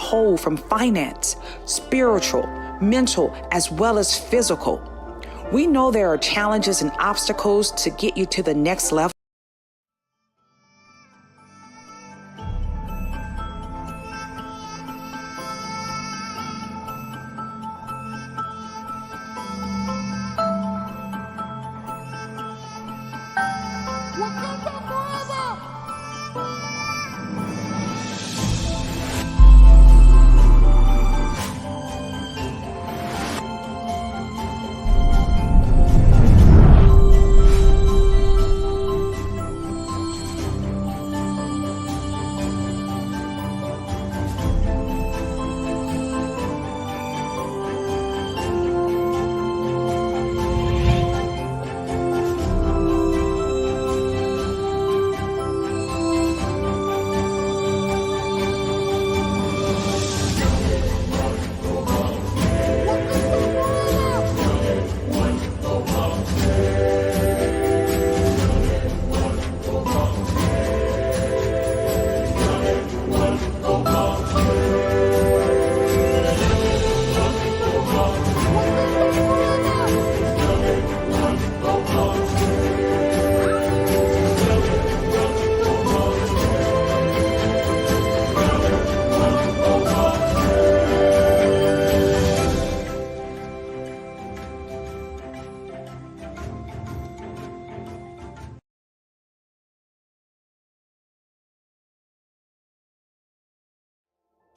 whole from finance, spiritual, mental, as well as physical. We know there are challenges and obstacles to get you to the next level.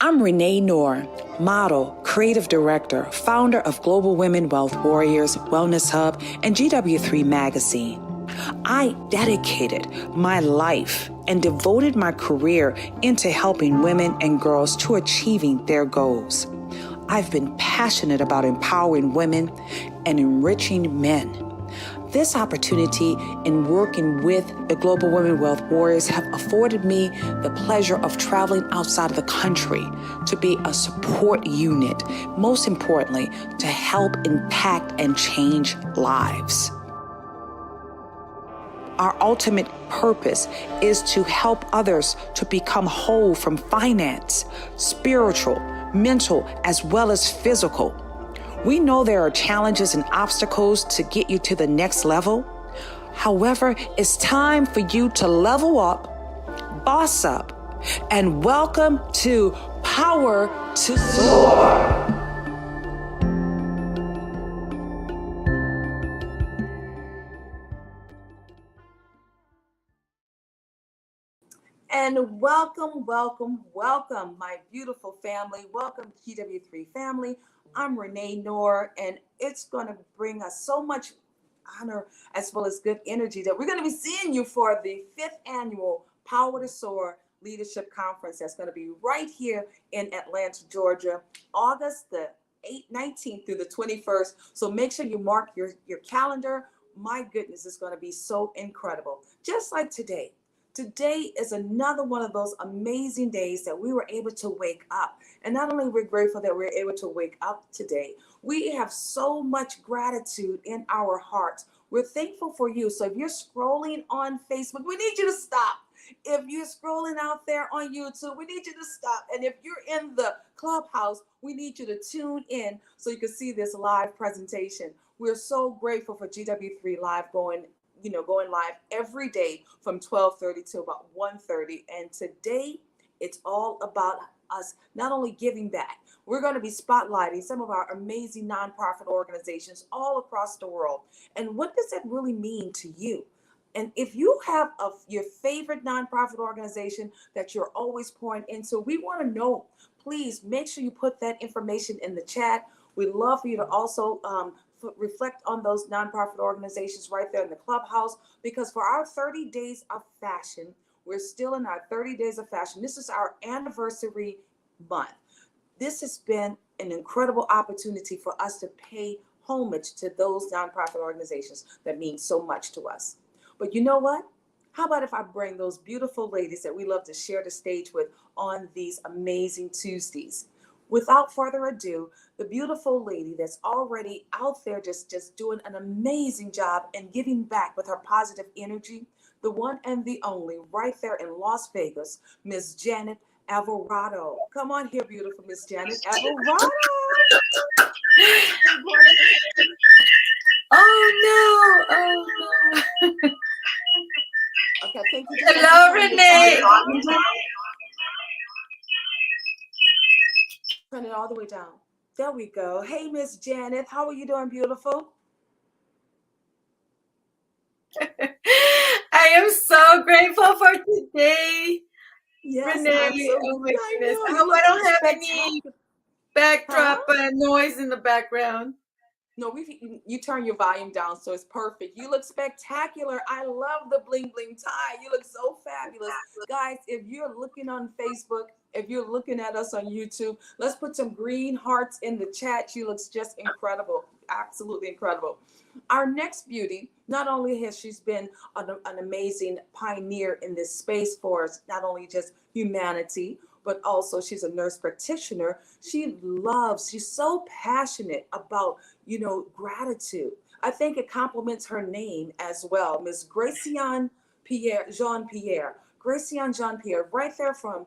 I'm Renee Noor, model, creative director, founder of Global Women Wealth Warriors, Wellness Hub, and GW3 Magazine. I dedicated my life and devoted my career into helping women and girls to achieving their goals. I've been passionate about empowering women and enriching men. This opportunity in working with the Global Women Wealth Warriors have afforded me the pleasure of traveling outside of the country to be a support unit, most importantly, to help impact and change lives. Our ultimate purpose is to help others to become whole from finance, spiritual, mental, as well as physical. We know there are challenges and obstacles to get you to the next level. However, it's time for you to level up, boss up, and welcome to Power to Soar. And welcome, my beautiful family. Welcome, GW3 family. I'm Renee Noor, and it's going to bring us so much honor as well as good energy that we're going to be seeing you for the 5th annual Power to Soar Leadership Conference. That's going to be right here in Atlanta, Georgia, August the 19th through the 21st. So make sure you mark your calendar. My goodness, it's going to be so incredible. Just like today. Today is another one of those amazing days that we were able to wake up. And not only we're grateful that we're able to wake up today, we have so much gratitude in our hearts. We're thankful for you. So if you're scrolling on Facebook, we need you to stop. If you're scrolling out there on YouTube, we need you to stop. And if you're in the clubhouse, we need you to tune in so you can see this live presentation. We're so grateful for GW3 Live going live every day from 12:30 to about 1:30. And today it's all about us not only giving back. We're going to be spotlighting some of our amazing nonprofit organizations all across the world. And what does that really mean to you? And if you have your favorite nonprofit organization that you're always pouring into, we want to know. Please make sure you put that information in the chat. We'd love for you to also reflect on those nonprofit organizations right there in the clubhouse, because for our 30 days of fashion, we're still in our 30 days of fashion. This is our anniversary month. This has been an incredible opportunity for us to pay homage to those nonprofit organizations that mean so much to us. But you know what? How about if I bring those beautiful ladies that we love to share the stage with on these amazing Tuesdays? Without further ado, the beautiful lady that's already out there just doing an amazing job and giving back with her positive energy, the one and the only, right there in Las Vegas, Miss Janet Alvarado. Come on here, beautiful Miss Janet Alvarado. Oh no! Oh no! Okay, I think you just Hello, Renee. Turn it all the way down. There we go. Hey, Miss Janet, how are you doing, beautiful? I am so grateful for today, Yes, Renee. I'm so. Oh my I goodness! know I you hope I look don't have any spectacular. Huh? backdrop noise in the background. No, you turn your volume down, so it's perfect. You look spectacular. I love the bling bling tie. You look so fabulous, guys. If you're looking on Facebook, if you're looking at us on YouTube, let's put some green hearts in the chat. She looks just incredible, absolutely incredible. Our next beauty, not only has she's been an amazing pioneer in this space for us, not only just humanity, but also she's a nurse practitioner. She's so passionate about gratitude. I think it complements her name as well, Miss Gracian Jean Pierre. Gracian Jean Pierre, right there from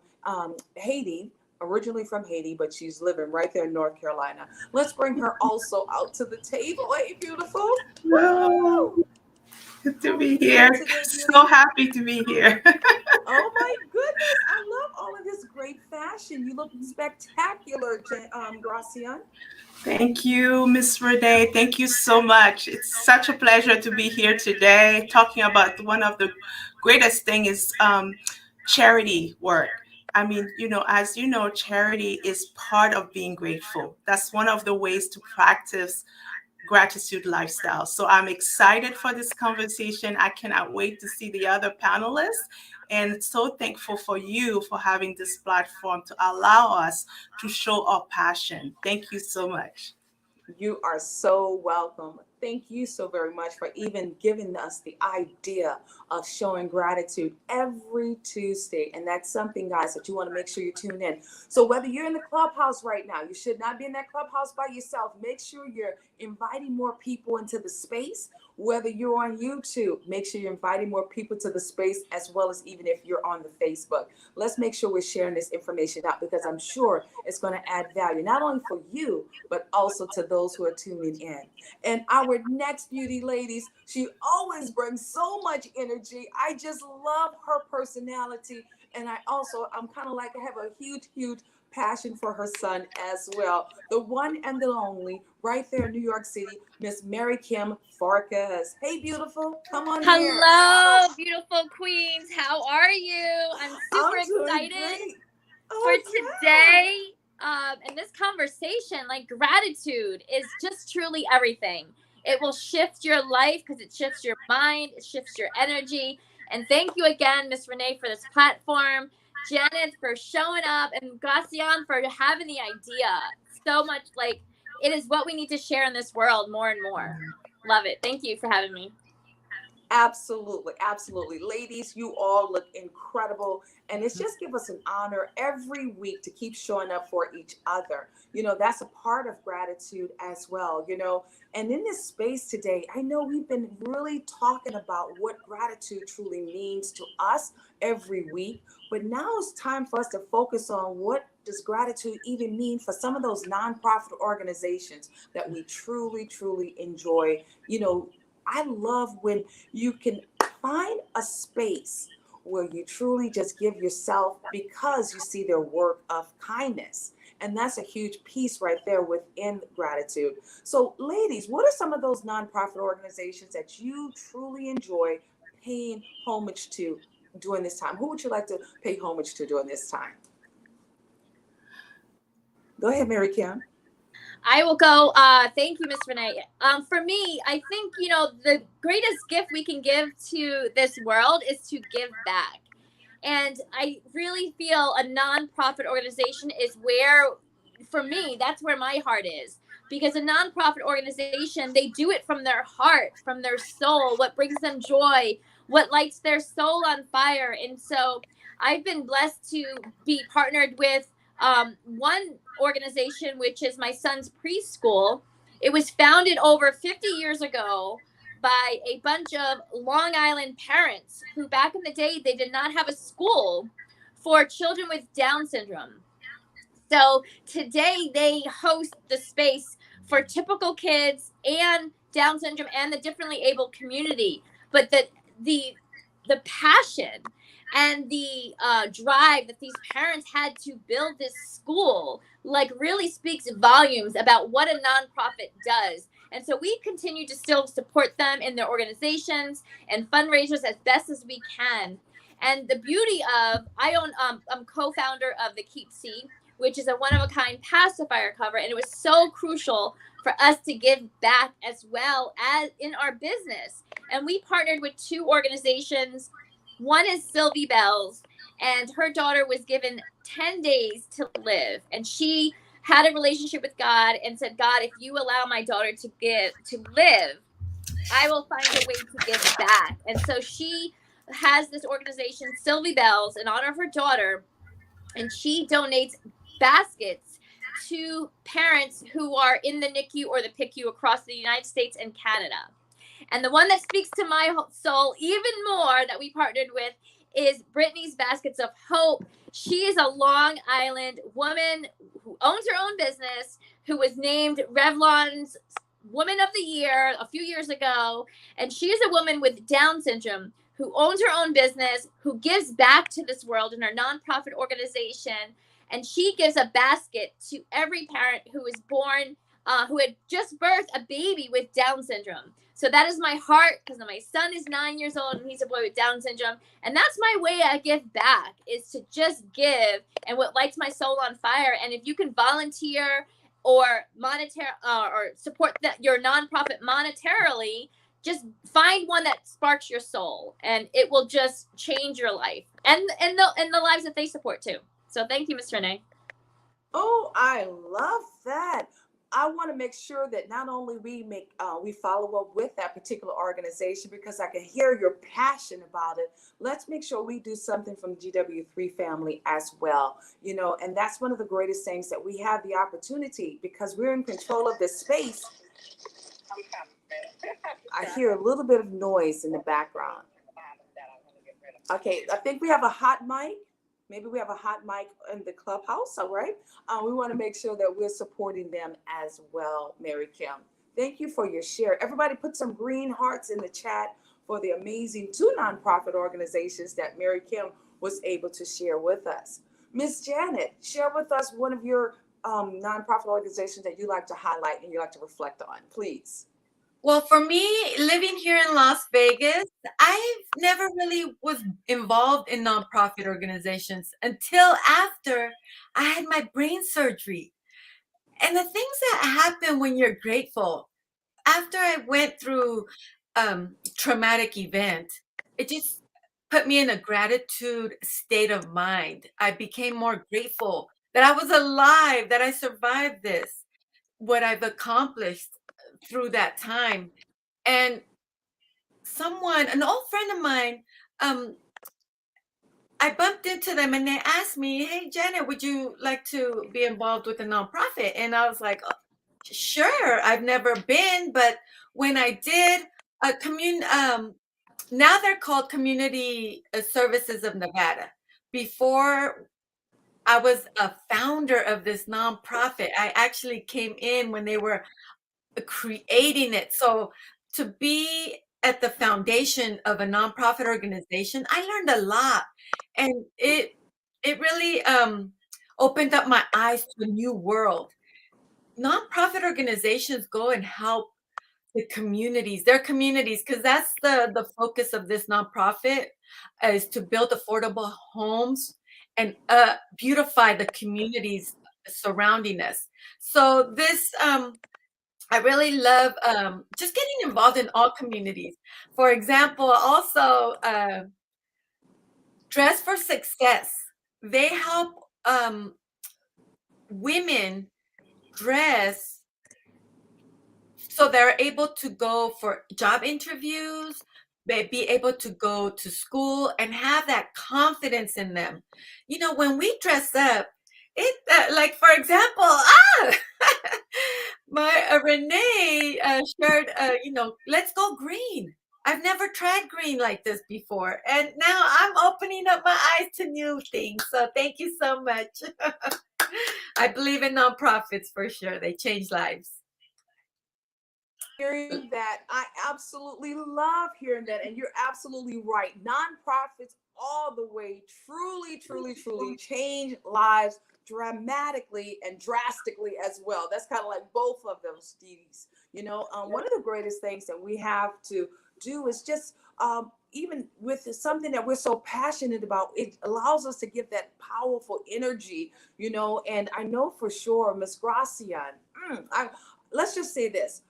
Haiti, originally from Haiti, but she's living right there in North Carolina. Let's bring her also out to the table. Hey, beautiful. Well, Woo! good to be here. Today, So happy to be here. oh my goodness, I love all of this great fashion. You look spectacular, Gracian. Thank you, Miss Renee. Thank you so much. It's such a pleasure to be here today talking about one of the greatest thing is charity work. I mean, as you know, charity is part of being grateful. That's one of the ways to practice gratitude lifestyle. So I'm excited for this conversation. I cannot wait to see the other panelists and so thankful for you for having this platform to allow us to show our passion. Thank you so much. You are so welcome. Thank you so very much for even giving us the idea of showing gratitude every Tuesday. And that's something, guys, that you want to make sure you tune in. So whether you're in the clubhouse right now, you should not be in that clubhouse by yourself. Make sure you're inviting more people into the space. Whether you're on YouTube, make sure you're inviting more people to the space, as well as even if you're on the Facebook. Let's make sure we're sharing this information out, because I'm sure it's going to add value, not only for you, but also to those who are tuning in. And our next beauty, ladies, she always brings so much energy. I just love her personality. And I'm kind of like, I have a huge, huge passion for her son as well. The one and the only, right there in New York City, Miss Mary Kim Farkas. Hey, beautiful, come on here. Hello, beautiful queens. How are you? I'm super doing excited great. for today. And this conversation, like gratitude is just truly everything. It will shift your life because it shifts your mind, it shifts your energy. And thank you again, Miss Renee, for this platform. Janet for showing up, and Gracian for having the idea. So much, like, it is what we need to share in this world more and more. Love it. Thank you for having me. Absolutely, absolutely. Ladies, you all look incredible. And it's just give us an honor every week to keep showing up for each other. That's a part of gratitude as well, And in this space today, I know we've been really talking about what gratitude truly means to us every week. But now it's time for us to focus on what does gratitude even mean for some of those nonprofit organizations that we truly, truly enjoy. I love when you can find a space where you truly just give yourself because you see their work of kindness. And that's a huge piece right there within gratitude. So, ladies, what are some of those nonprofit organizations that you truly enjoy paying homage to during this time? Who would you like to pay homage to during this time? Go ahead, Mary Kim. I will go. Thank you, Miss Renee. For me, I think, the greatest gift we can give to this world is to give back. And I really feel a nonprofit organization is where, for me, that's where my heart is. Because a nonprofit organization, they do it from their heart, from their soul, what brings them joy, what lights their soul on fire. And so I've been blessed to be partnered with one organization, which is my son's preschool. It was founded over 50 years ago by a bunch of Long Island parents who back in the day, they did not have a school for children with Down syndrome. So today they host the space for typical kids and Down syndrome and the differently able community. But the passion and the drive that these parents had to build this school like really speaks volumes about what a nonprofit does. And so we continue to still support them in their organizations and fundraisers as best as we can. And the beauty of, I'm co-founder of the Keep Sea, which is a one-of-a-kind pacifier cover. And it was so crucial for us to give back as well as in our business. And we partnered with two organizations. One is Sylvie Bells, and her daughter was given 10 days to live. And she had a relationship with God and said, God, if you allow my daughter to live, I will find a way to give back. And so she has this organization, Sylvie Bells, in honor of her daughter, and she donates baskets to parents who are in the NICU or the PICU across the United States and Canada. And the one that speaks to my soul even more that we partnered with is Brittany's Baskets of Hope. She is a Long Island woman who owns her own business, who was named Revlon's Woman of the Year a few years ago. And she is a woman with Down syndrome who owns her own business, who gives back to this world in her nonprofit organization. And she gives a basket to every parent who is born, who had just birthed a baby with Down syndrome. So that is my heart, because my son is 9 years old and he's a boy with Down syndrome. And that's my way I give back, is to just give, and what lights my soul on fire. And if you can volunteer or or support your nonprofit monetarily, just find one that sparks your soul, and it will just change your life and the lives that they support too. So thank you, Ms. Renee. Oh, I love that. I want to make sure that not only we follow up with that particular organization, because I can hear your passion about it. Let's make sure we do something from GW3 family as well. And that's one of the greatest things, that we have the opportunity, because we're in control of this space. I hear a little bit of noise in the background. Okay, I think we have a hot mic. Maybe we have a hot mic in the clubhouse, all right? We want to make sure that we're supporting them as well, Mary Kim. Thank you for your share. Everybody put some green hearts in the chat for the amazing two nonprofit organizations that Mary Kim was able to share with us. Miss Janet, share with us one of your nonprofit organizations that you like to highlight and you like to reflect on, please. Well, for me, living here in Las Vegas, I never really was involved in nonprofit organizations until after I had my brain surgery. And the things that happen when you're grateful, after I went through traumatic event, it just put me in a gratitude state of mind. I became more grateful that I was alive, that I survived this, what I've accomplished through that time. And an old friend of mine, I bumped into them and they asked me, hey, Janet, would you like to be involved with a nonprofit? And I was like, oh, sure, I've never been, but when I did, now they're called Community Services of Nevada. Before, I was a founder of this nonprofit. I actually came in when they were creating it. So to be at the foundation of a nonprofit organization, I learned a lot, and it really opened up my eyes to a new world. Nonprofit organizations go and help the communities, their communities, because that's the focus of this nonprofit, is to build affordable homes and beautify the communities surrounding us. So this I really love just getting involved in all communities. For example, also Dress for Success. They help women dress so they're able to go for job interviews, be able to go to school and have that confidence in them. When we dress up, it like, for example, my Renee shared, let's go green. I've never tried green like this before. And now I'm opening up my eyes to new things. So thank you so much. I believe in nonprofits for sure. They change lives. Hearing that, I absolutely love hearing that, and you're absolutely right. Nonprofits all the way truly, truly, truly change lives dramatically and drastically as well. That's kind of like both of those D's. One of the greatest things that we have to do is just even with something that we're so passionate about, it allows us to give that powerful energy, and I know for sure, Miss Gracian, let's just say this.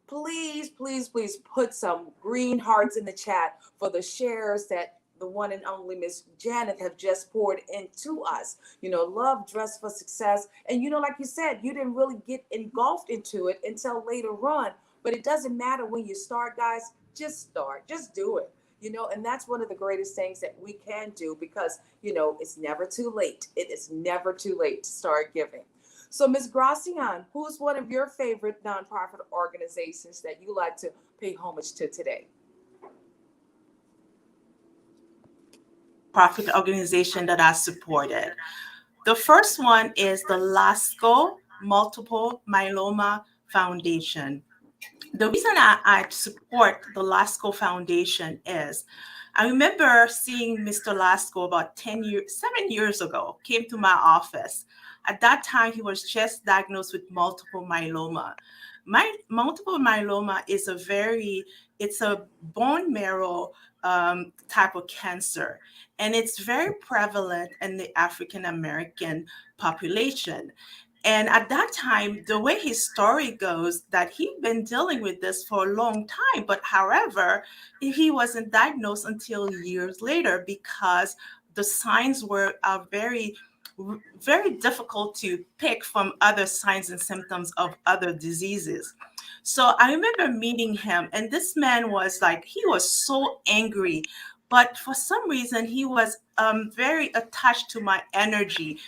Please, please, please put some green hearts in the chat for the shares that the one and only Miss Janet have just poured into us. Love, dress for success. And like you said, you didn't really get engulfed into it until later on. But it doesn't matter when you start, guys. Just start. Just do it. And that's one of the greatest things that we can do because, it's never too late. It is never too late to start giving. So, Ms. Gracian, who's one of your favorite nonprofit organizations that you like to pay homage to today? Profit organization that I supported. The first one is the LASCO Multiple Myeloma Foundation. The reason I support the LASCO Foundation is I remember seeing Mr. Lasco about 7 years ago, came to my office. At that time, he was just diagnosed with multiple myeloma. Multiple myeloma is it's a bone marrow type of cancer, and it's very prevalent in the African American population. And at that time, the way his story goes, that he'd been dealing with this for a long time, but however, he wasn't diagnosed until years later because the signs are very, very difficult to pick from other signs and symptoms of other diseases. So I remember meeting him, and this man was he was so angry, but for some reason, he was very attached to my energy.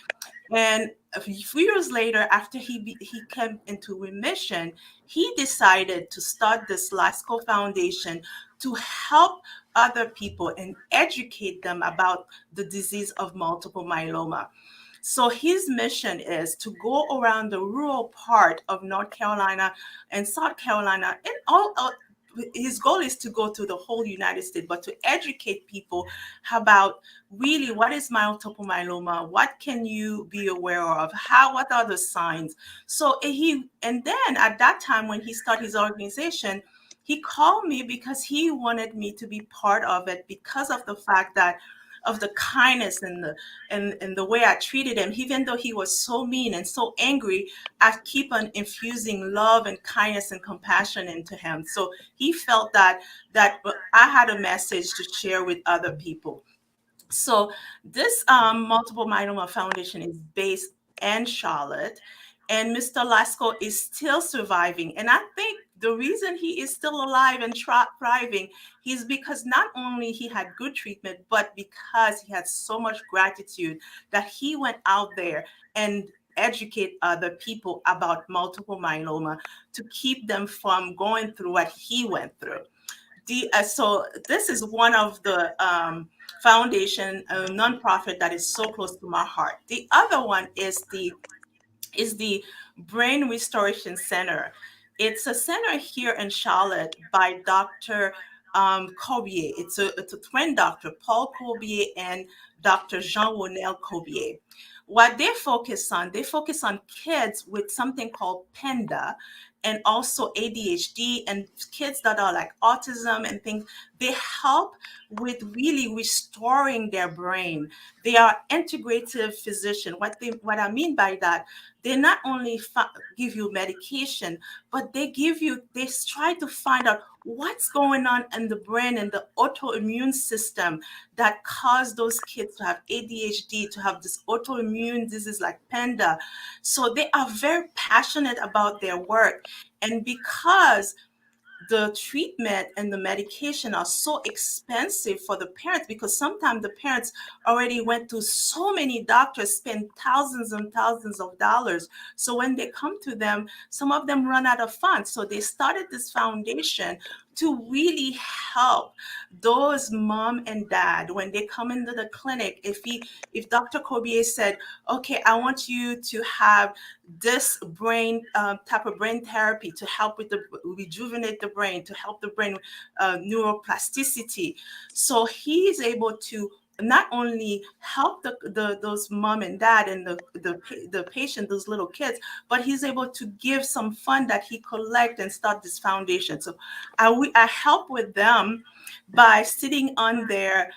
And a few years later, after he came into remission, he decided to start this LASCO Foundation to help other people and educate them about the disease of multiple myeloma. So his mission is to go around the rural part of North Carolina and South Carolina and his goal is to go to the whole United States, but to educate people about really what is multiple myeloma, what can you be aware of, what are the signs. So and then at that time when he started his organization, he called me because he wanted me to be part of it because of the fact that of the kindness and the way I treated him, even though he was so mean and so angry, I keep on infusing love and kindness and compassion into him. So he felt that I had a message to share with other people. So this Multiple Myeloma Foundation is based in Charlotte, and Mr. Lasco is still surviving. And I think the reason he is still alive and thriving is because not only he had good treatment, but because he had so much gratitude that he went out there and educate other people about multiple myeloma to keep them from going through what he went through. So this is one of the foundation, a nonprofit that is so close to my heart. The other one is the Brain Restoration Center. It's a center here in Charlotte by Dr. Corbier. It's a twin doctor, Paul Corbier and Dr. Jean-Ronel Corbier. What they focus on kids with something called PENDA and also ADHD and kids that are like autism and things. They help with really restoring their brain. They are integrative physician. What I mean by that, they not only give you medication, but they try to find out what's going on in the brain and the autoimmune system that cause those kids to have ADHD, to have this autoimmune disease like PENDA. So they are very passionate about their work. And because the treatment and the medication are so expensive for the parents, because sometimes the parents already went to so many doctors, spend thousands and thousands of dollars. So when they come to them, some of them run out of funds. So they started this foundation to really help those mom and dad when they come into the clinic. If Dr. Corbier said, okay, I want you to have this brain type of brain therapy to help with the rejuvenate the brain, to help the brain neuroplasticity. So he is able to not only help those mom and dad and the patient, those little kids, but he's able to give some fund that he collect and start this foundation. So I help with them by sitting on their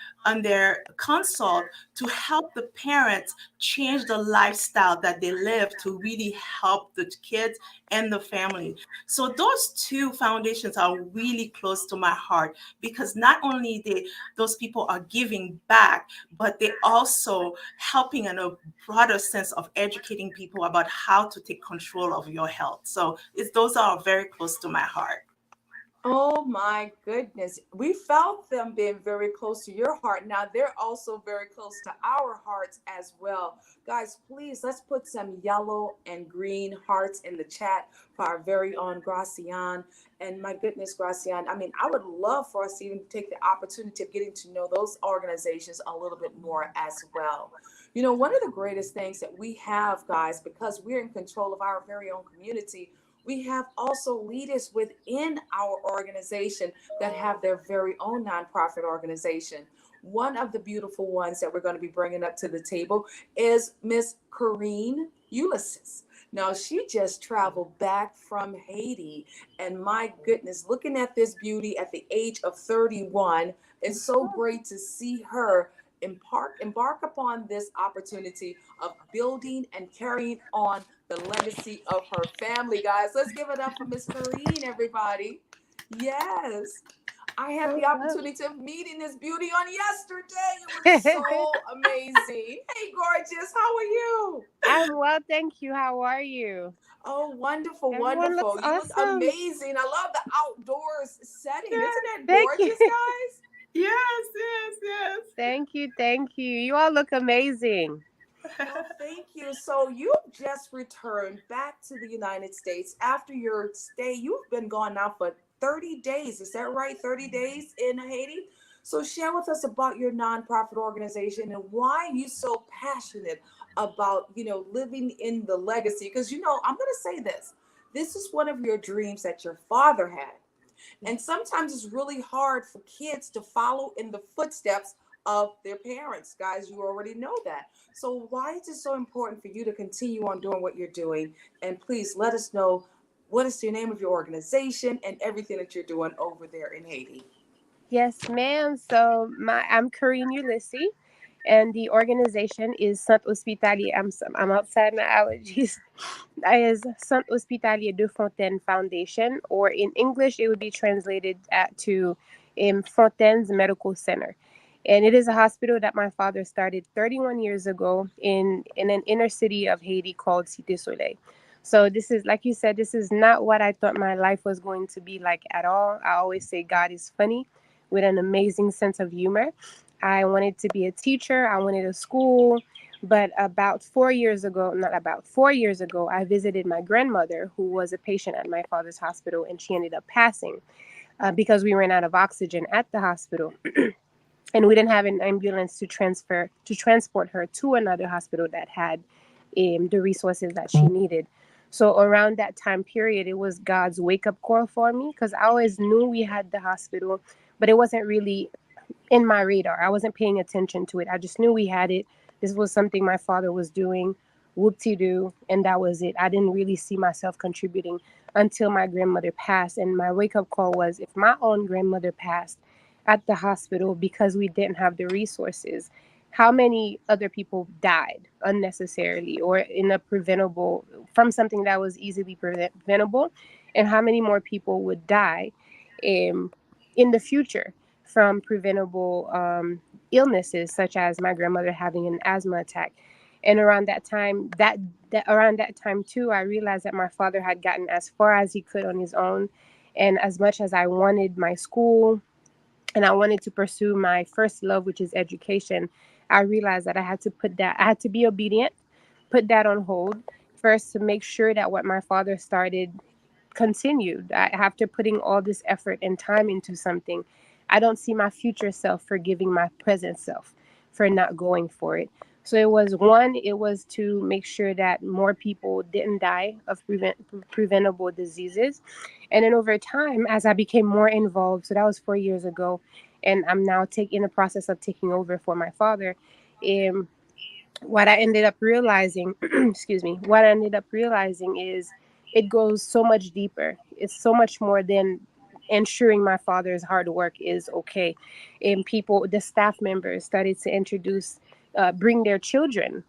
consult to help the parents change the lifestyle that they live to really help the kids and the family. So those two foundations are really close to my heart, because not only those people are giving back, but they also helping in a broader sense of educating people about how to take control of your health. So those are very close to my heart. Oh my goodness. We felt them being very close to your heart. Now they're also very close to our hearts as well. Guys, please let's put some yellow and green hearts in the chat for our very own Gracian. And my goodness, Gracian, I mean, I would love for us to even take the opportunity of getting to know those organizations a little bit more as well. You know, one of the greatest things that we have, guys, because we're in control of our very own community, we have also leaders within our organization that have their very own nonprofit organization. One of the beautiful ones that we're going to be bringing up to the table is Miss Corinne Ulysses. Now, she just traveled back from Haiti, and my goodness, looking at this beauty at the age of 31, it's so great to see her embark upon this opportunity of building and carrying on the legacy of her family. Guys, let's give it up for Miss Corinne, everybody. Yes. I had the opportunity of meeting this beauty on yesterday. It was so amazing. Hey, gorgeous, how are you? I'm well, thank you. How are you? Oh, wonderful, Everyone wonderful. looks You look awesome. amazing. I love the outdoors setting. Yeah, Isn't that thank you. gorgeous, guys? Yes. Thank you, thank you. You all look amazing. Well, thank you. So you just returned back to the United States after your stay. You've been gone now for 30 days. Is that right? 30 days in Haiti? So share with us about your nonprofit organization and why you're so passionate about, living in the legacy. Because, I'm going to say this. This is one of your dreams that your father had. And sometimes it's really hard for kids to follow in the footsteps of their parents. Guys, you already know that. So why is it so important for you to continue on doing what you're doing? And please let us know what is the name of your organization and everything that you're doing over there in Haiti. Yes, ma'am. So I'm Corinne Ulysses, and the organization is Centre Hospitalier. I'm outside my allergies. Is Centre Hospitalier de Fontaine Foundation, or in English, it would be translated to Fontaine's Medical Center. And it is a hospital that my father started 31 years ago in an inner city of Haiti called Cité Soleil. So this is, like you said, this is not what I thought my life was going to be like at all. I always say God is funny with an amazing sense of humor. I wanted to be a teacher. I wanted a school. But about 4 years ago, not about 4 years ago, I visited my grandmother, who was a patient at my father's hospital, and she ended up passing because we ran out of oxygen at the hospital. And we didn't have an ambulance to transport her to another hospital that had the resources that she needed. So around that time period, it was God's wake-up call for me, because I always knew we had the hospital, but it wasn't really in my radar. I wasn't paying attention to it. I just knew we had it. This was something my father was doing, whoop-de-doo, and that was it. I didn't really see myself contributing until my grandmother passed. And my wake-up call was, if my own grandmother passed at the hospital because we didn't have the resources, how many other people died unnecessarily or in a preventable, from something that was easily preventable, and how many more people would die in the future from preventable illnesses, such as my grandmother having an asthma attack. And around that time, around that time too, I realized that my father had gotten as far as he could on his own. And as much as I wanted my school and I wanted to pursue my first love, which is education, I realized that I had to be obedient, put that on hold first, to make sure that what my father started continued. After putting all this effort and time into something, I don't see my future self forgiving my present self for not going for it. So it was to make sure that more people didn't die of preventable diseases. And then over time, as I became more involved, so that was 4 years ago, and I'm now in the process of taking over for my father. Um, what I ended up realizing, excuse me, what I ended up realizing is it goes so much deeper. It's so much more than ensuring my father's hard work is okay. And the staff members started to bring their children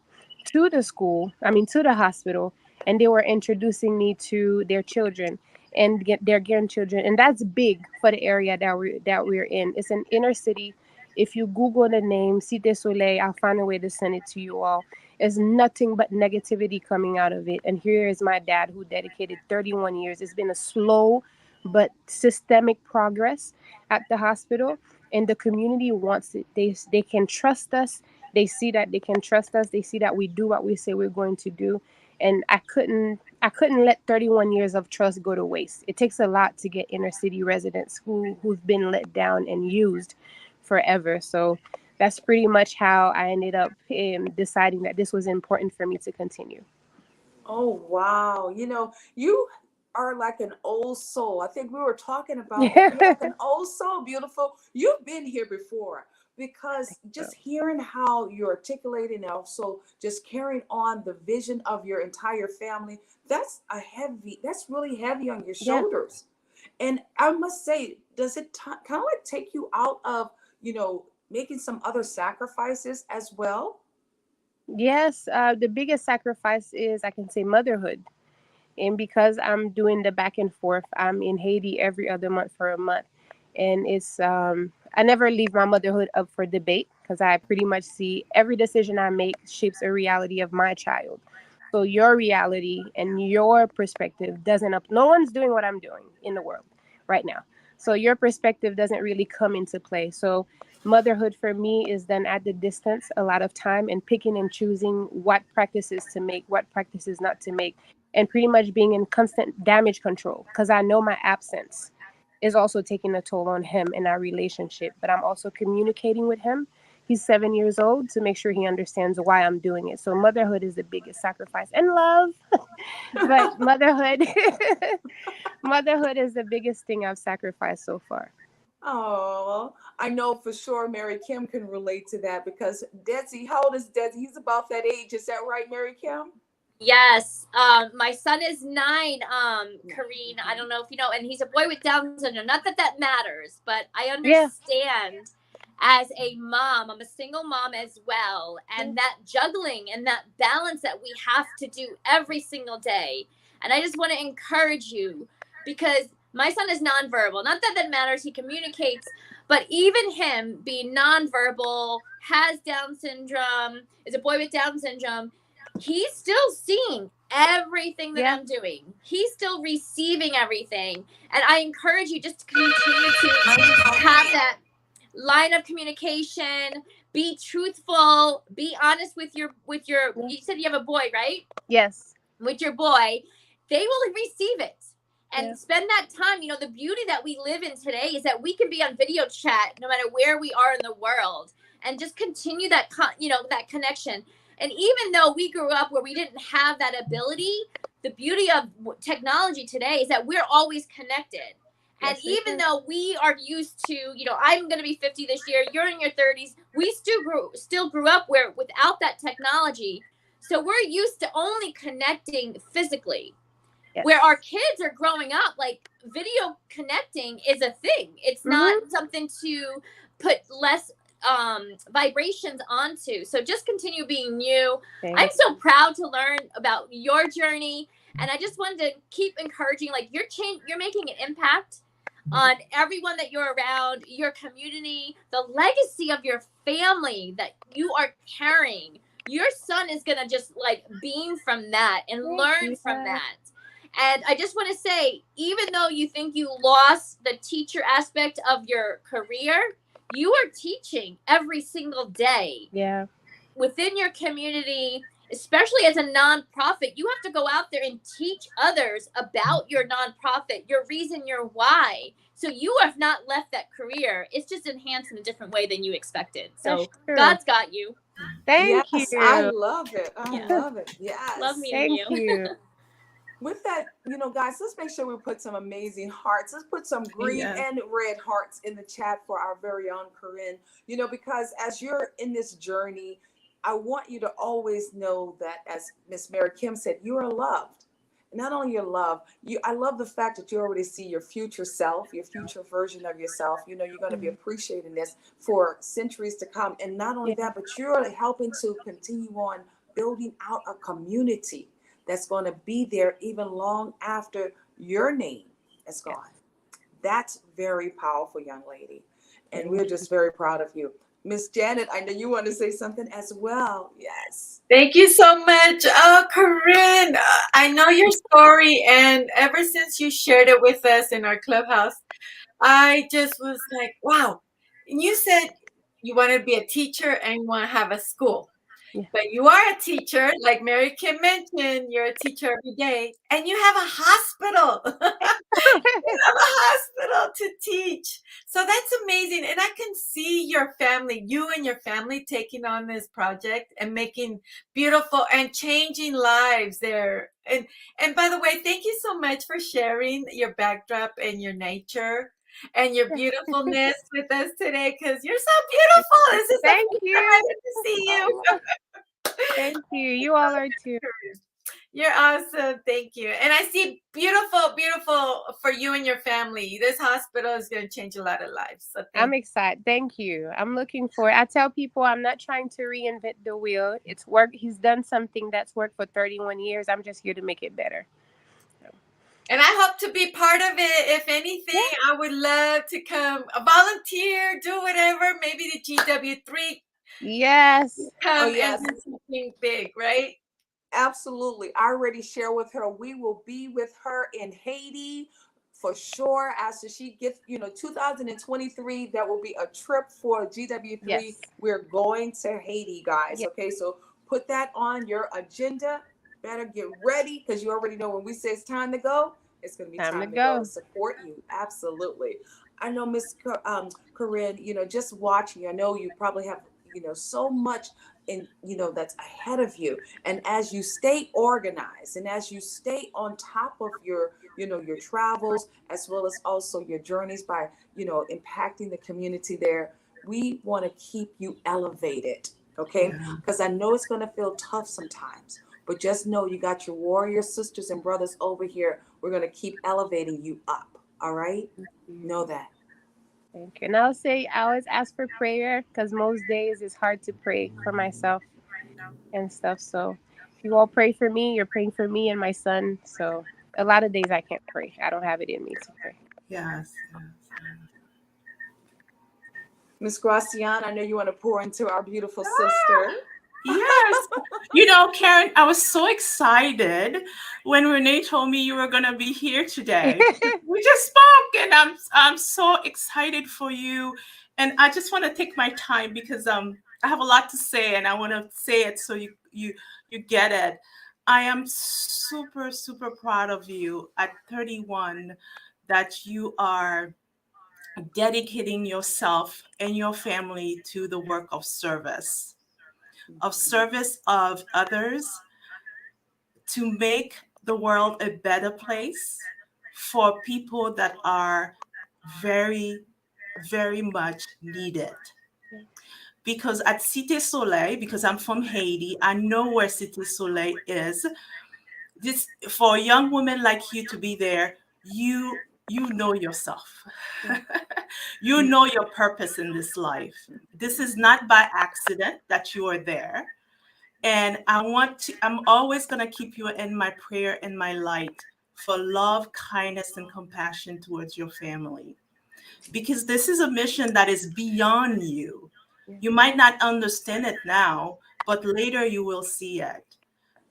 to the school, to the hospital, and they were introducing me to their children and get their grandchildren. And that's big for the area that we're in. It's an inner city. If you Google the name Cité Soleil, I'll find a way to send it to you all. There's nothing but negativity coming out of it. And here is my dad who dedicated 31 years. It's been a slow but systemic progress at the hospital, and the community wants it. They can trust us. They see that they can trust us. They see that we do what we say we're going to do. And I couldn't let 31 years of trust go to waste. It takes a lot to get inner city residents who've been let down and used forever. So that's pretty much how I ended up deciding that this was important for me to continue. Oh, wow. You are like an old soul. I think we were talking about you're Yeah. like an old soul, beautiful. You've been here before, because just hearing how you're articulating and also just carrying on the vision of your entire family, that's really heavy on your Yeah. shoulders. And I must say, does it kind of like take you out of, making some other sacrifices as well? Yes, the biggest sacrifice is, I can say, motherhood. And because I'm doing the back and forth, I'm in Haiti every other month for a month. And I never leave my motherhood up for debate, because I pretty much see every decision I make shapes a reality of my child. So your reality and your perspective no one's doing what I'm doing in the world right now. So your perspective doesn't really come into play. So motherhood for me is then at the distance a lot of time, and picking and choosing what practices to make, what practices not to make, and pretty much being in constant damage control, because I know my absence is also taking a toll on him and our relationship. But I'm also communicating with him. He's 7 years old, to make sure he understands why I'm doing it. So motherhood is the biggest sacrifice, and love. But motherhood is the biggest thing I've sacrificed so far. Oh, I know for sure Mary Kim can relate to that, because Desi, how old is Desi? He's about that age. Is that right, Mary Kim? Yes, my son is 9, Kareen. I don't know if you know, and he's a boy with Down syndrome. Not that that matters, but I Yeah. understand as a mom, I'm a single mom as well, and that juggling and that balance that we have to do every single day. And I just want to encourage you, because my son is nonverbal. Not that that matters, he communicates, but even him being nonverbal, has Down syndrome, is a boy with Down syndrome, he's still seeing everything that Yeah. I'm doing. He's still receiving everything. And I encourage you just to continue to have that line of communication, be truthful, be honest with your you said you have a boy, right? Yes. With your boy, they will receive it. And Yeah. spend that time. The beauty that we live in today is that we can be on video chat no matter where we are in the world, and just continue that that connection. And even though we grew up where we didn't have that ability, the beauty of technology today is that we're always connected. And Yes, we even are. though we are used to, I'm going to be 50 this year, you're in your 30s, we still grew up without that technology. So we're used to only connecting physically. Yes. Where our kids are growing up, like, video connecting is a thing. It's not something to put less vibrations onto. So just continue being you. I'm so proud to learn about your journey, and I just wanted to keep encouraging, like, you're making an impact on everyone that you're around, your community, the legacy of your family that you are carrying. Your son is gonna just like beam from that and learn from that. And I just want to say, even though you think you lost the teacher aspect of your career, you are teaching every single day. Yeah. Within your community, especially as a nonprofit, you have to go out there and teach others about your nonprofit, your reason, your why. So you have not left that career. It's just enhanced in a different way than you expected. So That's true. God's got you. Thank Yes, I you. love it. I Yeah. love it. Yes. Love meeting Thank you. you. With that, guys, let's make sure we put some amazing hearts. Let's put some green Yes. and red hearts in the chat for our very own Corinne. Because as you're in this journey, I want you to always know that, as Miss Mary Kim said, you are loved. Not only you're loved, I love the fact that you already see your future self, your future version of yourself. You're going to be appreciating this for centuries to come. And not only that, but you're helping to continue on building out a community that's going to be there even long after your name is gone. That's very powerful, young lady. And we're just very proud of you. Miss Janet, I know you want to say something as well. Yes. Thank you so much. Oh, Corinne, I know your story, and ever since you shared it with us in our clubhouse, I just was like, wow. And you said you want to be a teacher and you want to have a school. Yeah. But you are a teacher, like Mary Kim mentioned, you're a teacher every day, and you have a hospital. You have a hospital to teach. So that's amazing. And I can see your family, you and your family taking on this project and making beautiful and changing lives there. And by the way, thank you so much for sharing your backdrop and your nature and your beautifulness with us today, because you're so beautiful. This is Thank the first you. time I get to see you. Thank you. You all are too. You're awesome. Thank you. And I see beautiful, beautiful for you and your family. This hospital is going to change a lot of lives. So I'm excited. Thank you. I'm looking forward. I tell people I'm not trying to reinvent the wheel. It's work. He's done something that's worked for 31 years. I'm just here to make it better. And I hope to be part of it. If anything, I would love to come volunteer, do whatever. Maybe the GW3 Yes. come yes. and do something big, right? Absolutely. I already share with her. We will be with her in Haiti for sure. After she gets, 2023, that will be a trip for GW3. Yes. We're going to Haiti, guys. Yes. Okay, so put that on your agenda. Better get ready, because you already know when we say it's time to go, it's going to be time to go. Support you. Absolutely. I know, Miss Corinne, just watching, I know you probably have, so much in, that's ahead of you. And as you stay organized and as you stay on top of your, your travels, as well as also your journeys by, impacting the community there, we want to keep you elevated. Okay. Because I know it's going to feel tough sometimes, but just know you got your warrior sisters and brothers over here. We're going to keep elevating you up. All right. Know that. Thank you. And I'll say, I always ask for prayer, because most days it's hard to pray for myself and stuff. So if you all pray for me, you're praying for me and my son. So a lot of days I can't pray. I don't have it in me to pray. Yes. Miss Gracian, I know you want to pour into our beautiful sister. Yes. Karen, I was so excited when Renee told me you were going to be here today. We just spoke, and I'm so excited for you. And I just want to take my time, because I have a lot to say, and I want to say it so you get it. I am super, super proud of you at 31, that you are dedicating yourself and your family to the work of service of others, to make the world a better place for people that are very, very much needed. Because at Cité Soleil, because I'm from Haiti, I know where Cité Soleil is. This, for a young woman like you to be there, you know yourself. You know your purpose in this life. This is not by accident that you are there. And I'm always going to keep you in my prayer and my light for love, kindness, and compassion towards your family. Because this is a mission that is beyond you. You might not understand it now, but later you will see it.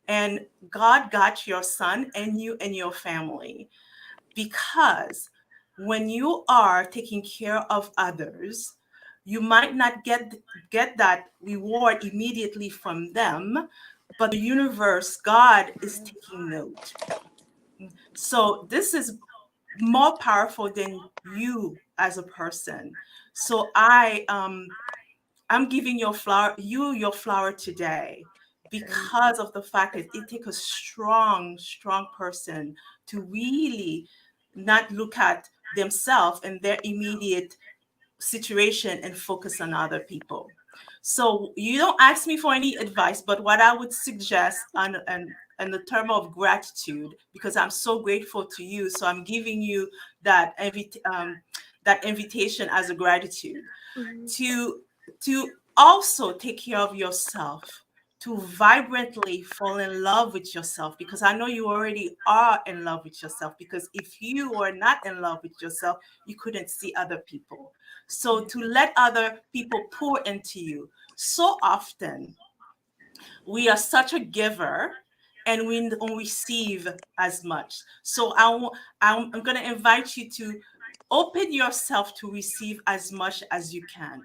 And God got your son and you and your family, because when you are taking care of others, you might not get that reward immediately from them, but the universe, God, is taking note. So this is more powerful than you as a person. So I'm giving your flower today because of the fact that it takes a strong person to really not look at themselves and their immediate situation and focus on other people. So you don't ask me for any advice, but what I would suggest on the term of gratitude, because I'm so grateful to you, so I'm giving you that that invitation as a gratitude to also take care of yourself, to vibrantly fall in love with yourself, because I know you already are in love with yourself, because if you were not in love with yourself, you couldn't see other people. So to let other people pour into you. So often we are such a giver and we don't receive as much. So I'm going to invite you to open yourself to receive as much as you can.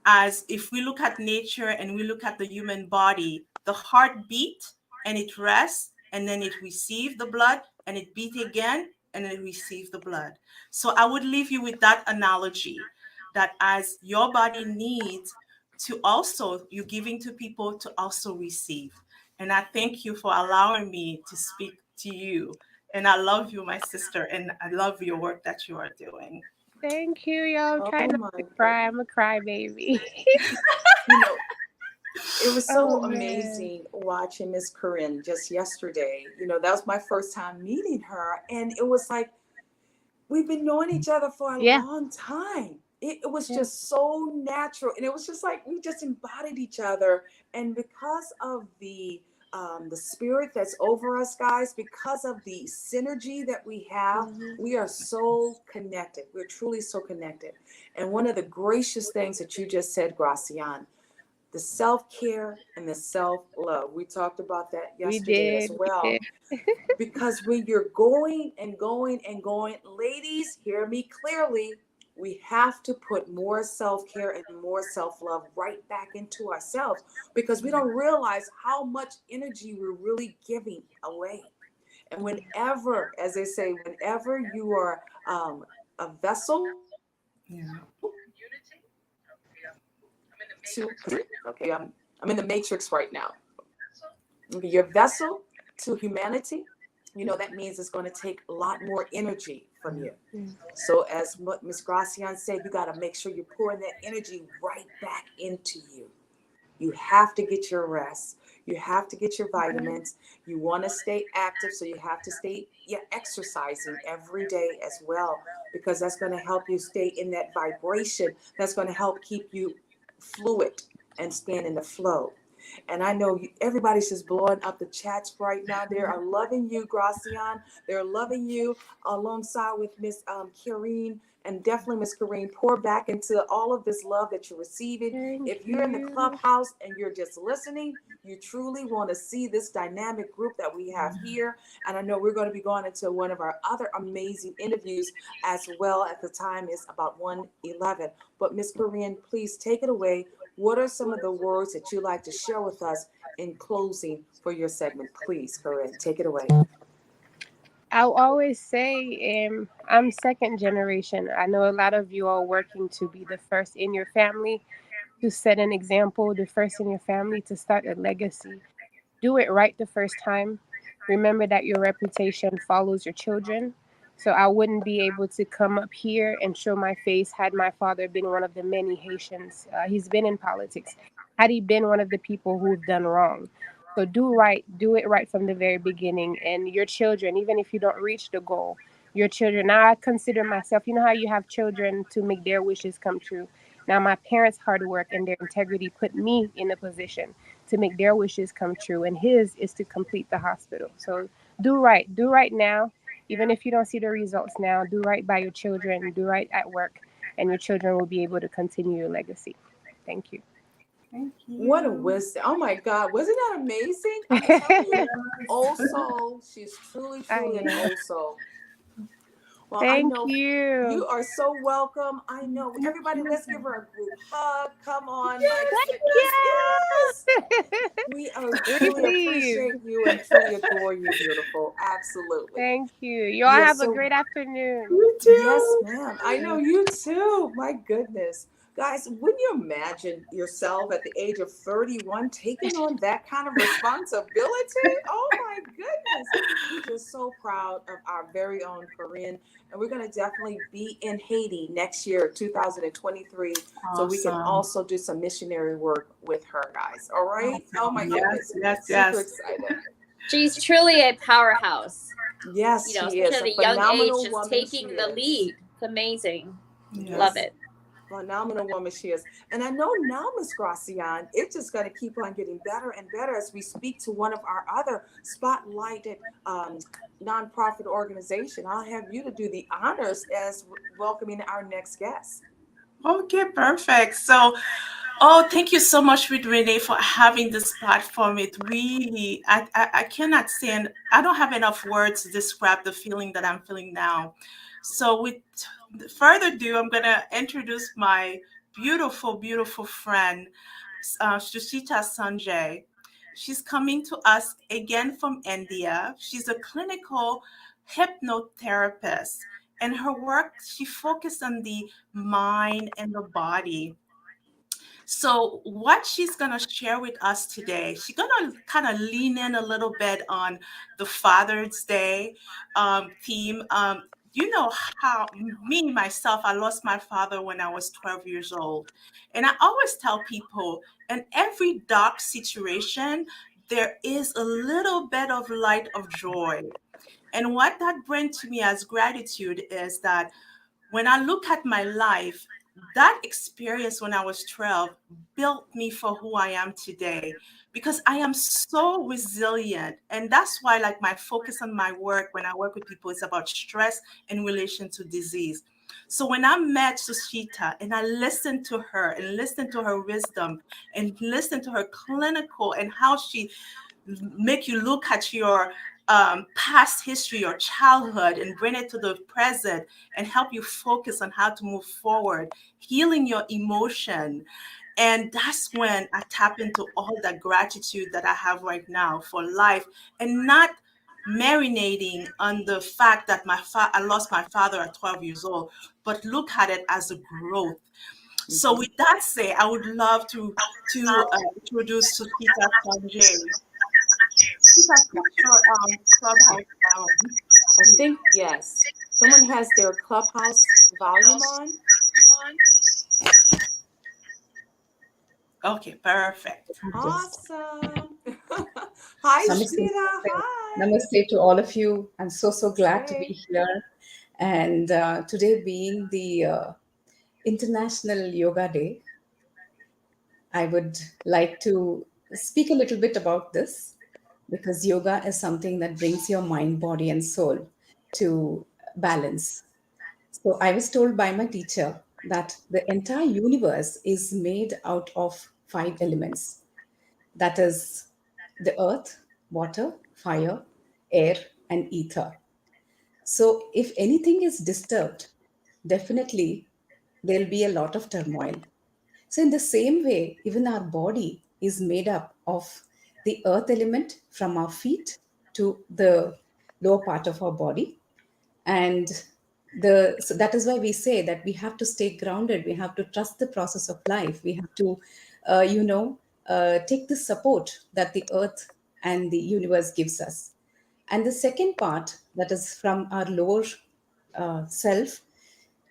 As if we look at nature and we look at the human body, the heart beat and it rests, and then it receives the blood, and it beat again and it receives the blood. So I would leave you with that analogy, that as your body needs to also, you're giving to people to also receive. And I thank you for allowing me to speak to you. And I love you, my sister, and I love your work that you are doing. Thank you, y'all. I'm Oh trying not my to cry. I'm a crybaby. You know, it was so Oh, man. amazing watching Miss Corinne just yesterday. You know, that was my first time meeting her. And it was like, we've been knowing each other for a Yeah. long time. It was Yeah. just so natural. And it was just like, we just embodied each other. And because of the spirit that's over us, guys, because of the synergy that we have, we are so connected. We're truly so connected. And one of the gracious things that you just said, Gracian, the self-care and the self-love. We talked about that We yesterday as did. well. Because when you're going and going and going, ladies, hear me clearly, we have to put more self-care and more self-love right back into ourselves, because we don't realize how much energy we're really giving away. And whenever, as they say, whenever you are a vessel Yeah. to, okay, I'm in the matrix right now. Your vessel to humanity, you know, that means it's going to take a lot more energy from you. So as what Ms. Gracian said, you got to make sure you're pouring that energy right back into you. You have to get your rest. You have to get your vitamins. You want to stay active, so you have to stay exercising every day as well, because that's going to help you stay in that vibration. That's going to help keep you fluid and stand in the flow. And I know everybody's just blowing up the chats right now. They are loving you, Gracian. They're loving you alongside with Miss Karine. And definitely, Miss Karine, pour back into all of this love that you're receiving. If you're in the clubhouse and you're just listening, you truly want to see this dynamic group that we have here. And I know we're going to be going into one of our other amazing interviews as well. At the time is about 1:11. But Miss Karine, please take it away. What are some of the words that you'd like to share with us in closing for your segment? Please, Corinne, take it away. I'll always say I'm second generation. I know a lot of you are working to be the first in your family to set an example, the first in your family to start a legacy. Do it right the first time. Remember that your reputation follows your children. So I wouldn't be able to come up here and show my face had my father been one of the many Haitians. He's been in politics. Had he been one of the people who've done wrong. So do it right from the very beginning. And your children, even if you don't reach the goal, your children, now I consider myself, you know how you have children to make their wishes come true. Now my parents' hard work and their integrity put me in a position to make their wishes come true. And his is to complete the hospital. So do right now. Even if you don't see the results now, do right by your children, do right at work, and your children will be able to continue your legacy. Thank you. Thank you. What a wisdom. Oh my God. Wasn't that amazing? I'm telling you, old soul. She's truly, truly an old soul. Well, I Thank know you. you are so welcome. I know. Everybody, let's give her a group hug. Come on, my goodness. Yes. We truly Receive. appreciate you and truly adore you, beautiful. Absolutely. Thank you. You all You're have a so great afternoon. You Yes, too. ma'am. I know you too. My goodness. Guys, wouldn't you imagine yourself at the age of 31 taking on that kind of responsibility? Oh my goodness. We're just so proud of our very own Corinne. And we're going to definitely be in Haiti next year, 2023. So we can Awesome. also do some missionary work with her, guys. All right. Oh my Yes, goodness. yes, Super yes. excited. She's truly a powerhouse. Yes, You know, she is especially a at a young age, phenomenal just woman. taking She the is. lead. It's amazing. Yes. Love it. Phenomenal woman she is. And I know now, Miss Gracian, it's just going to keep on getting better and better as we speak to one of our other spotlighted nonprofit organization. I'll have you to do the honors as welcoming our next guest. Okay, perfect. So, oh, thank you so much, with Renee, for having this platform. It really, I cannot say, and I don't have enough words to describe the feeling that I'm feeling now. So, with further ado, I'm going to introduce my beautiful, beautiful friend, Shushita Sanjay. She's coming to us again from India. She's a clinical hypnotherapist. And her work, she focused on the mind and the body. So, what she's going to share with us today, she's going to kind of lean in a little bit on the Father's Day theme. You know how me, myself, I lost my father when I was 12 years old. And I always tell people, in every dark situation, there is a little bit of light of joy. And what that brings to me as gratitude is that when I look at my life, that experience when I was 12 built me for who I am today because I am so resilient. And that's why, like, my focus on my work when I work with people is about stress in relation to disease. So when I met Sushita and I listened to her and listened to her wisdom and listened to her clinical and how she make you look at your past history, your childhood, and bring it to the present and help you focus on how to move forward, healing your emotion. And that's when I tap into all that gratitude that I have right now for life and not marinating on the fact that I lost my father at 12 years old, but look at it as a growth. So with that said, I would love to introduce Sushita Sanjay. You can put your clubhouse down. I think, yes. Someone has their clubhouse volume on. Okay, perfect. Awesome. Hi, Namaste. Shita. Hi. Namaste to all of you. I'm so glad to be Hey. here. And today being the International Yoga Day, I would like to speak a little bit about this because yoga is something that brings your mind, body, and soul to balance. So I was told by my teacher that the entire universe is made out of 5 elements. That is the earth, water, fire, air, and ether. So, if anything is disturbed, definitely there'll be a lot of turmoil. So, in the same way, even our body is made up of the earth element from our feet to the lower part of our body. And so that is why we say that we have to stay grounded. We have to trust the process of life. We have to, take the support that the earth and the universe gives us. And the second part, that is from our lower self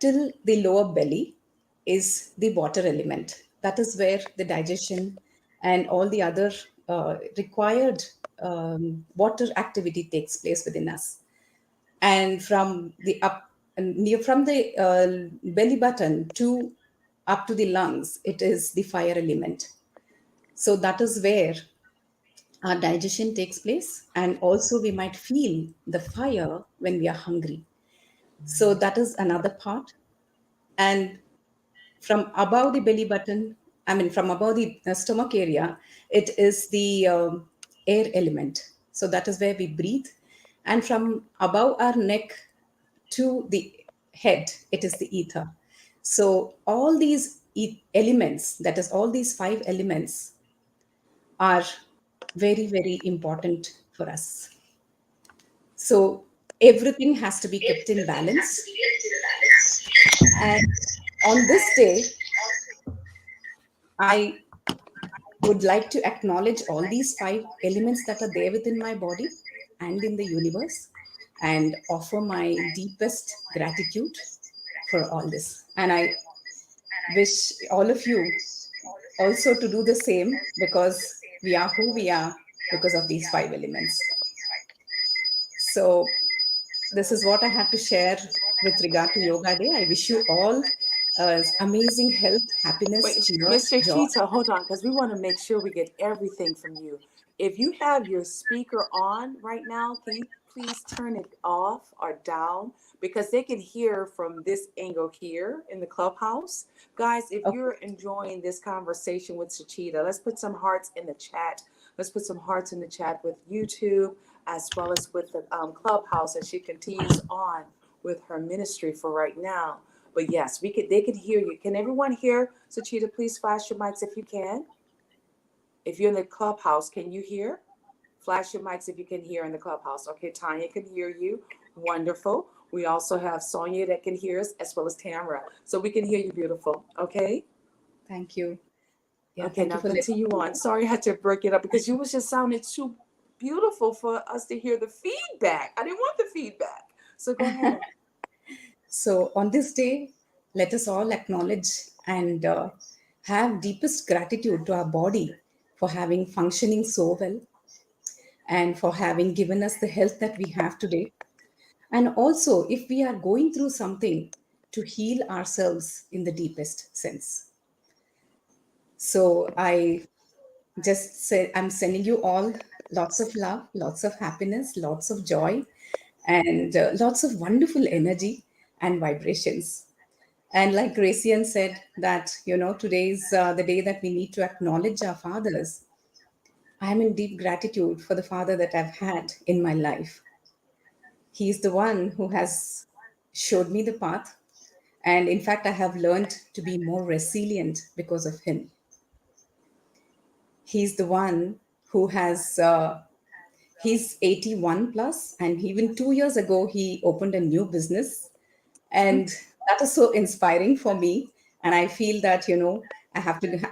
till the lower belly, is the water element. That is where the digestion and all the other required water activity takes place within us. And from the up and near from the belly button to up to the lungs, it is the fire element. So that is where our digestion takes place, and also we might feel the fire when we are hungry. So that is another part. And from above the belly button, I mean from above the stomach area, it is the air element. So that is where we breathe. And from above our neck to the head, it is the ether. So all these elements, that is, all these 5 elements, are very, very important for us. So everything has to be kept in balance. And on this day, I would like to acknowledge all these 5 elements that are there within my body and in the universe, and offer my deepest gratitude for all this. And I wish all of you also to do the same, because we are who we are because of these 5 elements. So this is what I had to share with regard to Yoga Day. I wish you all amazing health, happiness, Wait, cheers, Mr. joy. Chita, hold on, because we want to make sure we get everything from you. If you have your speaker on right now, can you please turn it off or down? Because they can hear from this angle here in the clubhouse. Guys, if Okay. you're enjoying this conversation with Suchita, let's put some hearts in the chat. Let's put some hearts in the chat with YouTube as well as with the clubhouse as she continues on with her ministry for right now. But yes, they can hear you. Can everyone hear? Suchita, please flash your mics if you can. If you're in the clubhouse, can you hear? Flash your mics if you can hear in the clubhouse. Okay, Tanya can hear you. Wonderful. We also have Sonia that can hear us, as well as Tamara. So we can hear you, beautiful. Okay? Thank you. Yeah, Okay, thank now you for letting continue me on. Sorry I had to break it up because you was just sounding too beautiful for us to hear the feedback. I didn't want the feedback. So go ahead. So on this day, let us all acknowledge and have deepest gratitude to our body for having functioning so well, and for having given us the health that we have today. And also, if we are going through something, to heal ourselves in the deepest sense. So I just say I'm sending you all lots of love, lots of happiness, lots of joy, and lots of wonderful energy and vibrations. And like Gracian said, that today is the day that we need to acknowledge our fathers. I am in deep gratitude for the father that I've had in my life. He's the one who has showed me the path, and in fact, I have learned to be more resilient because of him. He's the one who has he's 81 plus, and even 2 years ago he opened a new business, and that is so inspiring for me. And I feel that I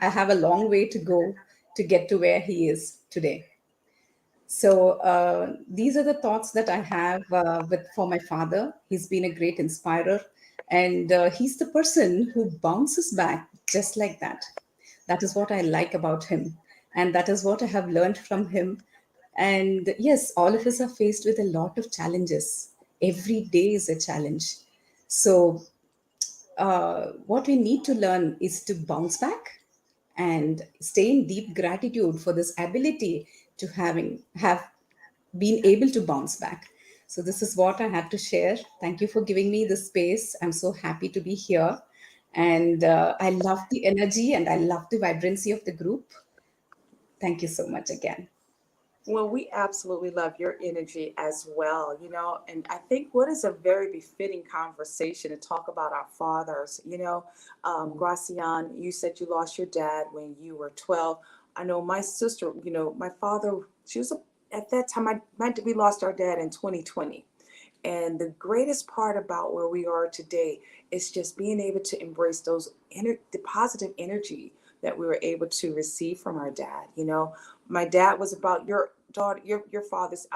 have a long way to go to get to where he is today. So these are the thoughts that I have for my father. He's been a great inspirer, and he's the person who bounces back just like that. That is what I like about him, and that is what I have learned from him. And yes, all of us are faced with a lot of challenges. Every day is a challenge. So what we need to learn is to bounce back and stay in deep gratitude for this ability to have been able to bounce back. So this is what I had to share. Thank you for giving me the space. I'm so happy to be here, and I love the energy and I love the vibrancy of the group. Thank you so much again. Well, we absolutely love your energy as well, and I think what is a very befitting conversation to talk about our fathers. Gracian, you said you lost your dad when you were 12. I know my sister, my father, at that time, we lost our dad in 2020. And the greatest part about where we are today is just being able to embrace the positive energy that we were able to receive from our dad. My dad was about your daughter, your father's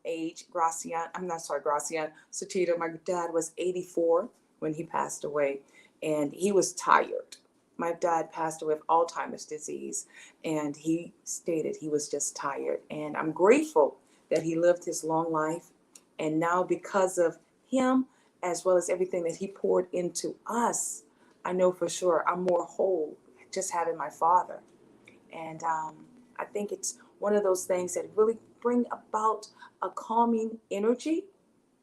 age, Gracian. I'm not sorry, Gracian. Suchita, my dad was 84 when he passed away, and he was tired. My dad passed away of Alzheimer's disease, and he stated he was just tired. And I'm grateful that he lived his long life. And now, because of him, as well as everything that he poured into us, I know for sure I'm more whole just having my father. And I think it's one of those things that really bring about a calming energy,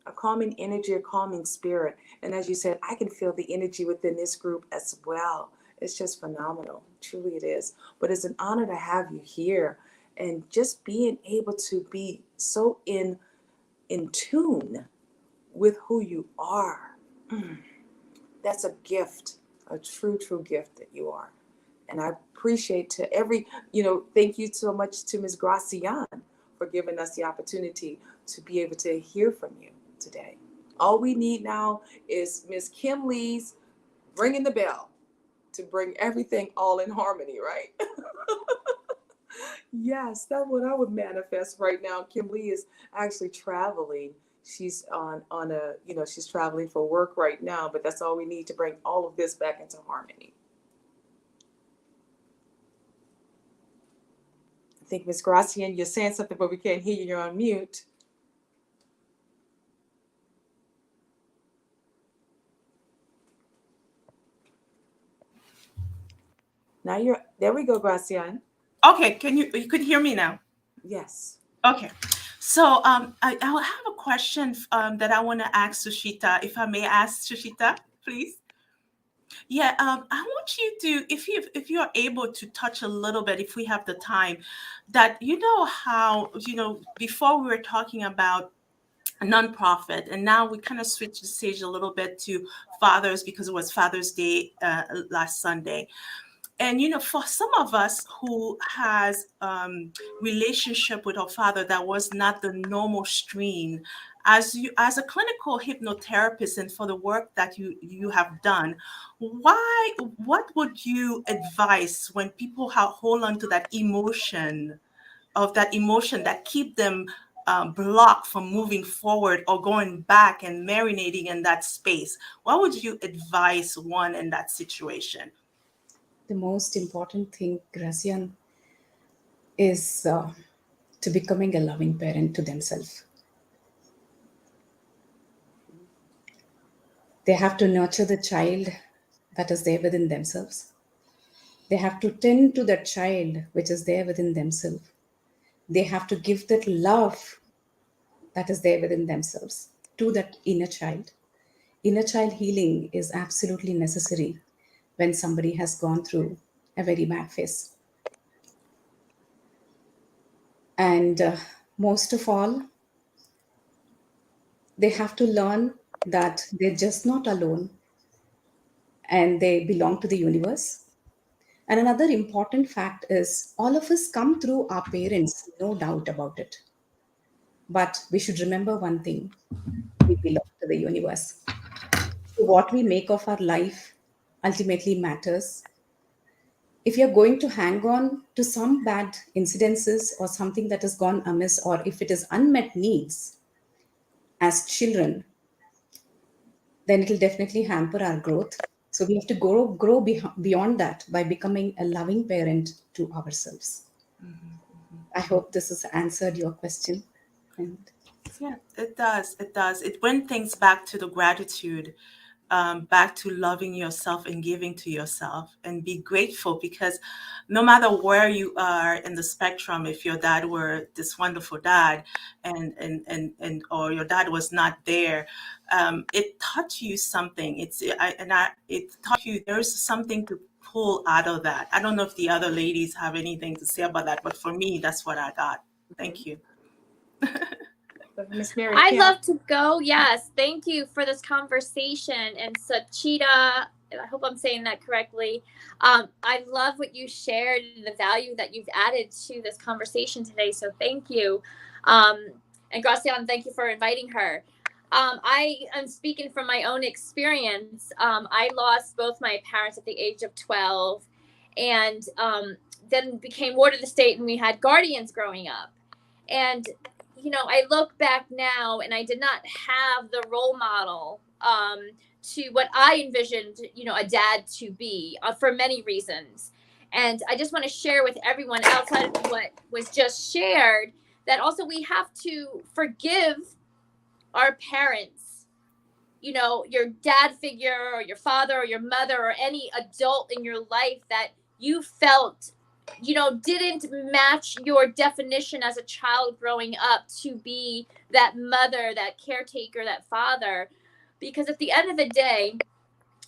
a calming spirit. And as you said, I can feel the energy within this group as well. It's just phenomenal. Truly it is. But it's an honor to have you here, and just being able to be so in tune with who you are. That's a gift, a true, true gift that you are. And I appreciate to every, thank you so much to Ms. Gracian for giving us the opportunity to be able to hear from you today. All we need now is Ms. Kim Lee's ringing the bell to bring everything all in harmony, right? Yes, that's what I would manifest right now. Kim Lee is actually traveling. She's on a, she's traveling for work right now, but that's all we need to bring all of this back into harmony. I think Ms. Gracian, you're saying something, but we can't hear you. You're on mute. Now there we go, Gracian. Okay, you could hear me now? Yes. Okay. So I have a question that I want to ask Sushita, if I may ask Sushita, please. Yeah, I want you to, if you're able to touch a little bit, if we have the time, that how, before we were talking about a nonprofit, and now we kind of switched the stage a little bit to fathers because it was Father's Day last Sunday. And for some of us who has relationship with our father that was not the normal stream, as a clinical hypnotherapist, and for the work that you have done, what would you advise when people hold on to that emotion that keep them blocked from moving forward or going back and marinating in that space? What would you advise one in that situation? The most important thing, Gracian, is to becoming a loving parent to themselves. They have to nurture the child that is there within themselves. They have to tend to that child which is there within themselves. They have to give that love that is there within themselves to that inner child. Inner child healing is absolutely necessary when somebody has gone through a very bad phase. And most of all, they have to learn that they're just not alone and they belong to the universe. And another important fact is all of us come through our parents, no doubt about it. But we should remember one thing: we belong to the universe. So what we make of our life ultimately matters. If you're going to hang on to some bad incidences or something that has gone amiss, or if it is unmet needs as children, then it will definitely hamper our growth. So we have to grow beyond that by becoming a loving parent to ourselves. I hope this has answered your question. And yeah, it does. It does. It brings things back to the gratitude, back to loving yourself and giving to yourself, and be grateful, because no matter where you are in the spectrum, if your dad were this wonderful dad and or your dad was not there, it taught you something. It taught you there's something to pull out of that. I don't know if the other ladies have anything to say about that, but for me, that's what I got. Thank you. Miss Mary I'd Kim. love to go. Yes. Thank you for this conversation. And Suchita, I hope I'm saying that correctly. I love what you shared and the value that you've added to this conversation today. So thank you. And Gracian, thank you for inviting her. I am speaking from my own experience. I lost both my parents at the age of 12, and then became ward of the state, and we had guardians growing up. And I look back now, and I did not have the role model to what I envisioned, a dad to be for many reasons. And I just want to share with everyone outside of what was just shared that also we have to forgive our parents, your dad figure or your father or your mother or any adult in your life that you felt didn't match your definition as a child growing up to be that mother, that caretaker, that father. Because at the end of the day,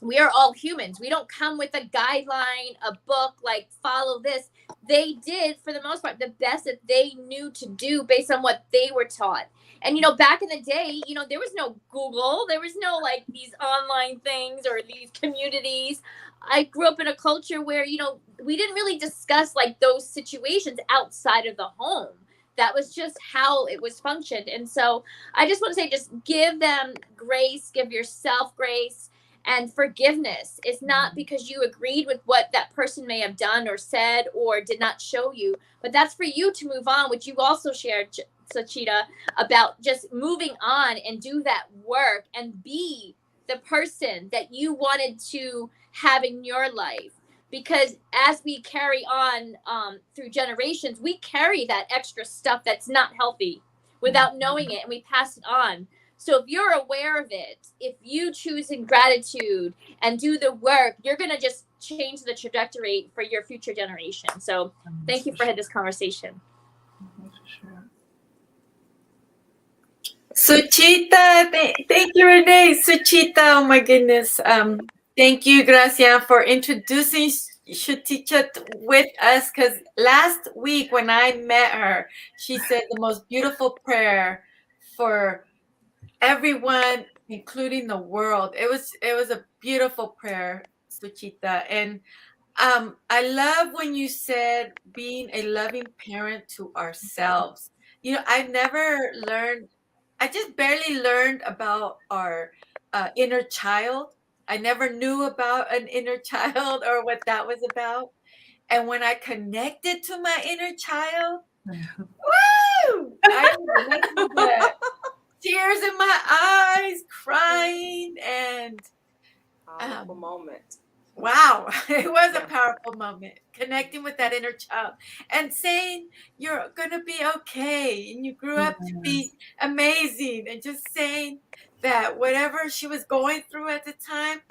we are all humans. We don't come with a guideline, a book, like follow this. They did, for the most part, the best that they knew to do based on what they were taught. And, you know, back in the day, you know, there was no Google, there was no like these online things or these communities. I grew up in a culture where, you know, we didn't really discuss like those situations outside of the home. That was just how it was functioned. And so I just want to say, just give them grace, give yourself grace. And forgiveness is not because you agreed with what that person may have done or said or did not show you, but that's for you to move on, which you also shared, Sachita, about just moving on and do that work and be the person that you wanted to have in your life. Because as we carry on through generations, we carry that extra stuff that's not healthy without knowing it, and we pass it on. So if you're aware of it, if you choose in gratitude and do the work, you're going to just change the trajectory for your future generation. So thank you for this conversation. Suchita, thank you, Renee. Suchita, oh my goodness. Thank you, Gracia, for introducing Suchita with us, because last week when I met her, she said the most beautiful prayer for everyone, including the world. It was a beautiful prayer, Suchita. And I love when you said being a loving parent to ourselves. You know, I just barely learned about our inner child. I never knew about an inner child or what that was about. And when I connected to my inner child, woo! I connected with the tears in my eyes, crying, and Powerful moment. wow, it was a powerful moment, connecting with that inner child and saying you're gonna be okay and you grew up to be amazing, and just saying that whatever she was going through at the time,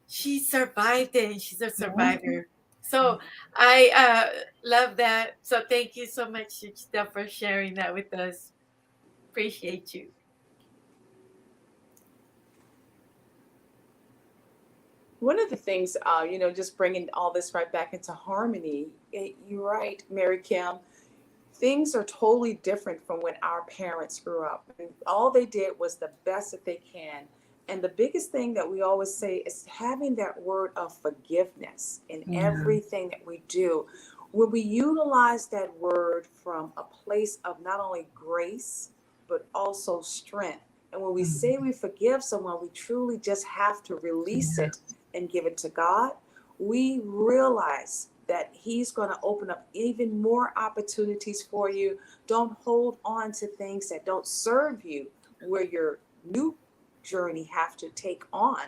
she survived it and she's a survivor. So I love that. So thank you so much, Suchita, for sharing that with us. Appreciate you. One of the things, you know, just bringing all this right back into harmony, you're right, Mary Kim. Things are totally different from when our parents grew up. And all they did was the best that they can. And the biggest thing that we always say is having that word of forgiveness in everything that we do. When we utilize that word from a place of not only grace, but also strength. And when we say we forgive someone, we truly just have to release it and give it to God. We realize that He's going to open up even more opportunities for you. Don't hold on to things that don't serve you, where your new journey have to take on,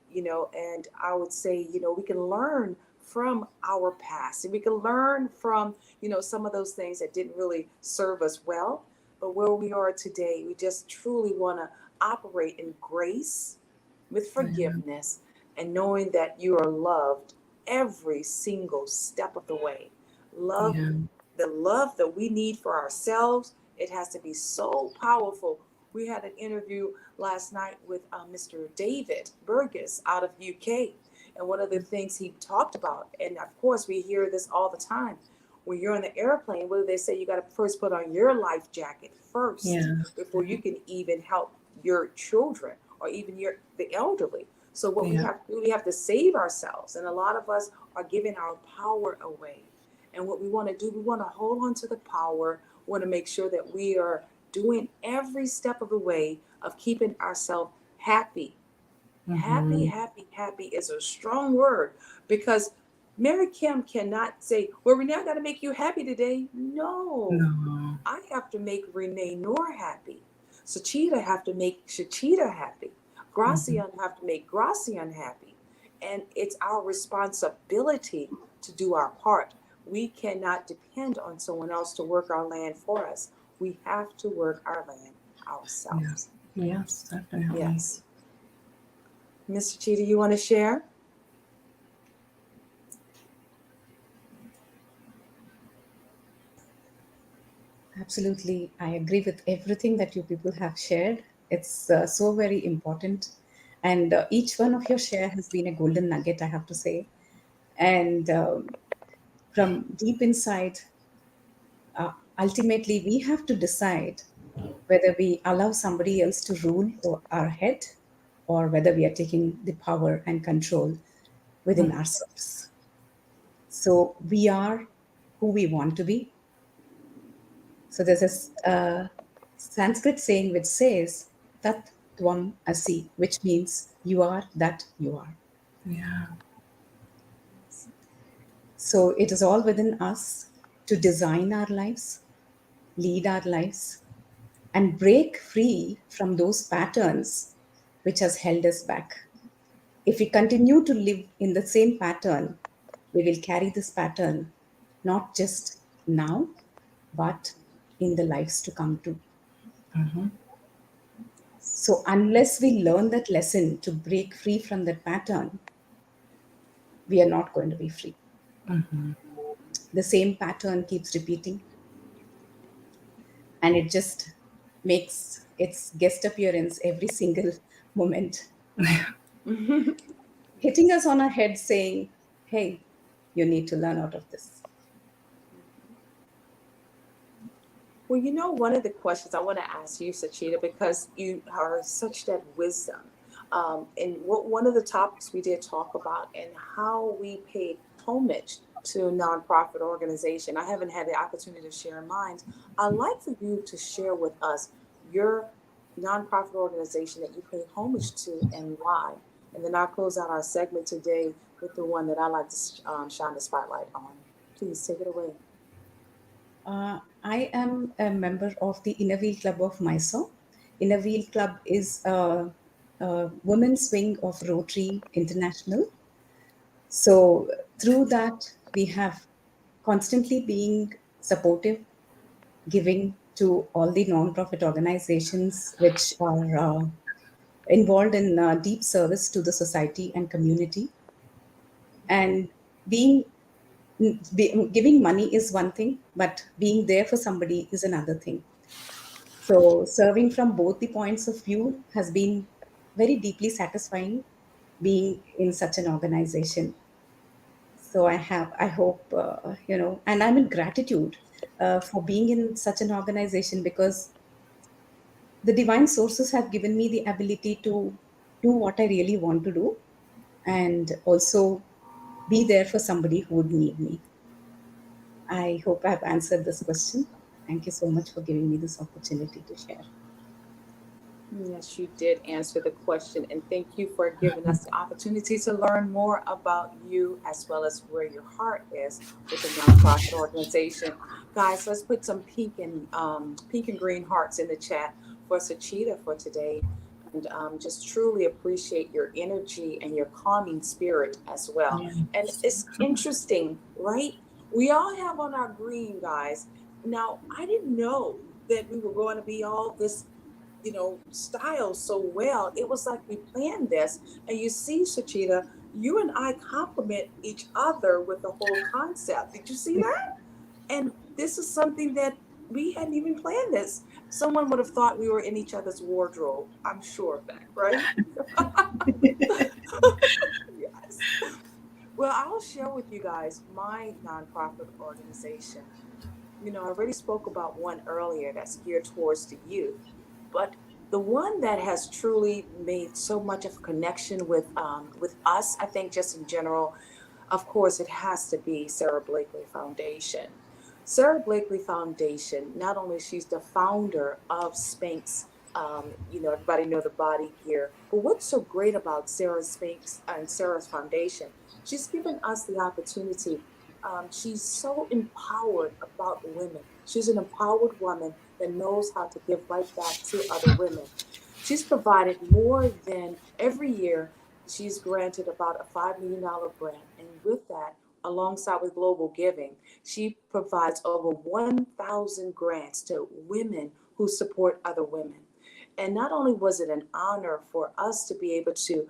you know. And I would say, you know, we can learn from our past, and we can learn from, you know, some of those things that didn't really serve us well. But where we are today, we just truly want to operate in grace with forgiveness and knowing that you are loved every single step of the way. Love, the love that we need for ourselves, it has to be so powerful. We had an interview last night with Mr. David Burgess out of UK. And one of the things he talked about, and of course we hear this all the time, when you're on the airplane, what do they say? You got to first put on your life jacket first before you can even help your children or even the elderly. So what we have to save ourselves. And a lot of us are giving our power away. And what we want to do, we want to hold on to the power. We want to make sure that we are doing every step of the way of keeping ourselves happy. Happy, happy, happy is a strong word, because Mary Kim cannot say, well, Renee, I got to make you happy today. No. I have to make Renee Noor happy. Suchita have to make Suchita happy. Gracian have to make Gracian happy. And it's our responsibility to do our part. We cannot depend on someone else to work our land for us. We have to work our land ourselves. Yes, definitely. Yes. Mr. Suchita, you want to share? Absolutely. I agree with everything that you people have shared. It's so very important. And each one of your share has been a golden nugget, I have to say. And from deep inside, ultimately, we have to decide whether we allow somebody else to rule our head, or whether we are taking the power and control within ourselves. So we are who we want to be. So there's this Sanskrit saying which says, Tat Tvam Asi, which means you are that you are. Yeah. So it is all within us to design our lives, lead our lives, and break free from those patterns which has held us back. If we continue to live in the same pattern, we will carry this pattern not just now, but in the lives to come too. So unless we learn that lesson to break free from that pattern, we are not going to be free. The same pattern keeps repeating, and it just makes its guest appearance every single moment, hitting us on our head saying, hey, you need to learn out of this. Well, you know, one of the questions I want to ask you, Sachita, because you are such that wisdom. And one of the topics we did talk about and how we paid homage to a nonprofit organization. I haven't had the opportunity to share mine. I'd like for you to share with us your nonprofit organization that you pay homage to and why. And then I'll close out our segment today with the one that I like to shine the spotlight on. Please take it away. I am a member of the Inner Wheel Club of Mysore. Inner Wheel Club is a women's wing of Rotary International. So through that, we have constantly being supportive, giving to all the non-profit organizations which are involved in deep service to the society and community. And being giving money is one thing, but being there for somebody is another thing. So serving from both the points of view has been very deeply satisfying, being in such an organization. So I hope, and I'm in gratitude for being in such an organization, because the divine sources have given me the ability to do what I really want to do, and also be there for somebody who would need me. I hope I've answered this question. Thank you so much for giving me this opportunity to share. Yes, you did answer the question, and thank you for giving us the opportunity to learn more about you as well as where your heart is with the nonprofit organization. Guys, let's put some pink and green hearts in the chat for Sachita for today, and just truly appreciate your energy and your calming spirit as well. Yeah. And it's interesting, right? We all have on our green, guys. Now, I didn't know that we were going to be all this, style so well. It was like we planned this. And you see, Sachita, you and I complement each other with the whole concept. Did you see that? And this is something that we hadn't even planned this. Someone would have thought we were in each other's wardrobe. I'm sure of that, right? Yes. Well, I'll share with you guys my nonprofit organization. I already spoke about one earlier that's geared towards the youth, but the one that has truly made so much of a connection with us, I think, just in general, of course, it has to be Sarah Blakely Foundation. Sarah Blakely Foundation, not only she's the founder of Spanx, everybody know the body gear, but what's so great about Sarah Spanx and Sarah's foundation? She's given us the opportunity. She's so empowered about women. She's an empowered woman that knows how to give right back to other women. She's provided more than every year. She's granted about a $5 million grant. And with that, alongside with Global Giving, she provides over 1,000 grants to women who support other women. And not only was it an honor for us to be able to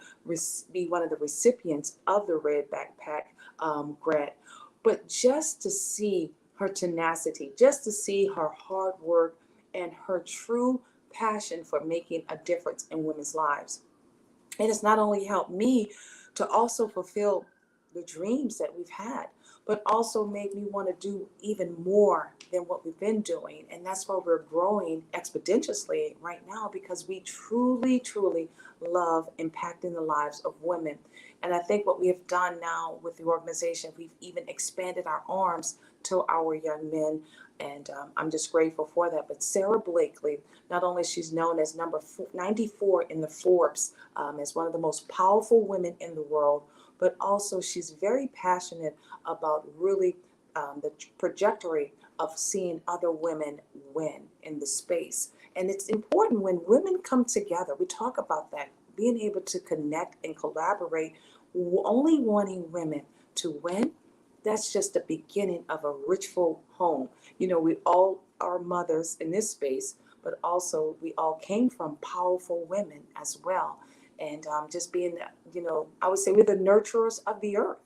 be one of the recipients of the Red Backpack grant, but just to see her tenacity, just to see her hard work and her true passion for making a difference in women's lives. And it's not only helped me to also fulfill the dreams that we've had, but also made me want to do even more than what we've been doing. And that's why we're growing exponentially right now, because we truly, truly love impacting the lives of women. And I think what we have done now with the organization, we've even expanded our arms to our young men. And I'm just grateful for that. But Sara Blakely, not only she's known as number 94 in the Forbes as one of the most powerful women in the world, but also she's very passionate about really the trajectory of seeing other women win in the space. And it's important when women come together, we talk about that, being able to connect and collaborate, only wanting women to win. That's just the beginning of a richful home. You know, we all are mothers in this space, but also we all came from powerful women as well. And just being, you know, I would say we're the nurturers of the earth.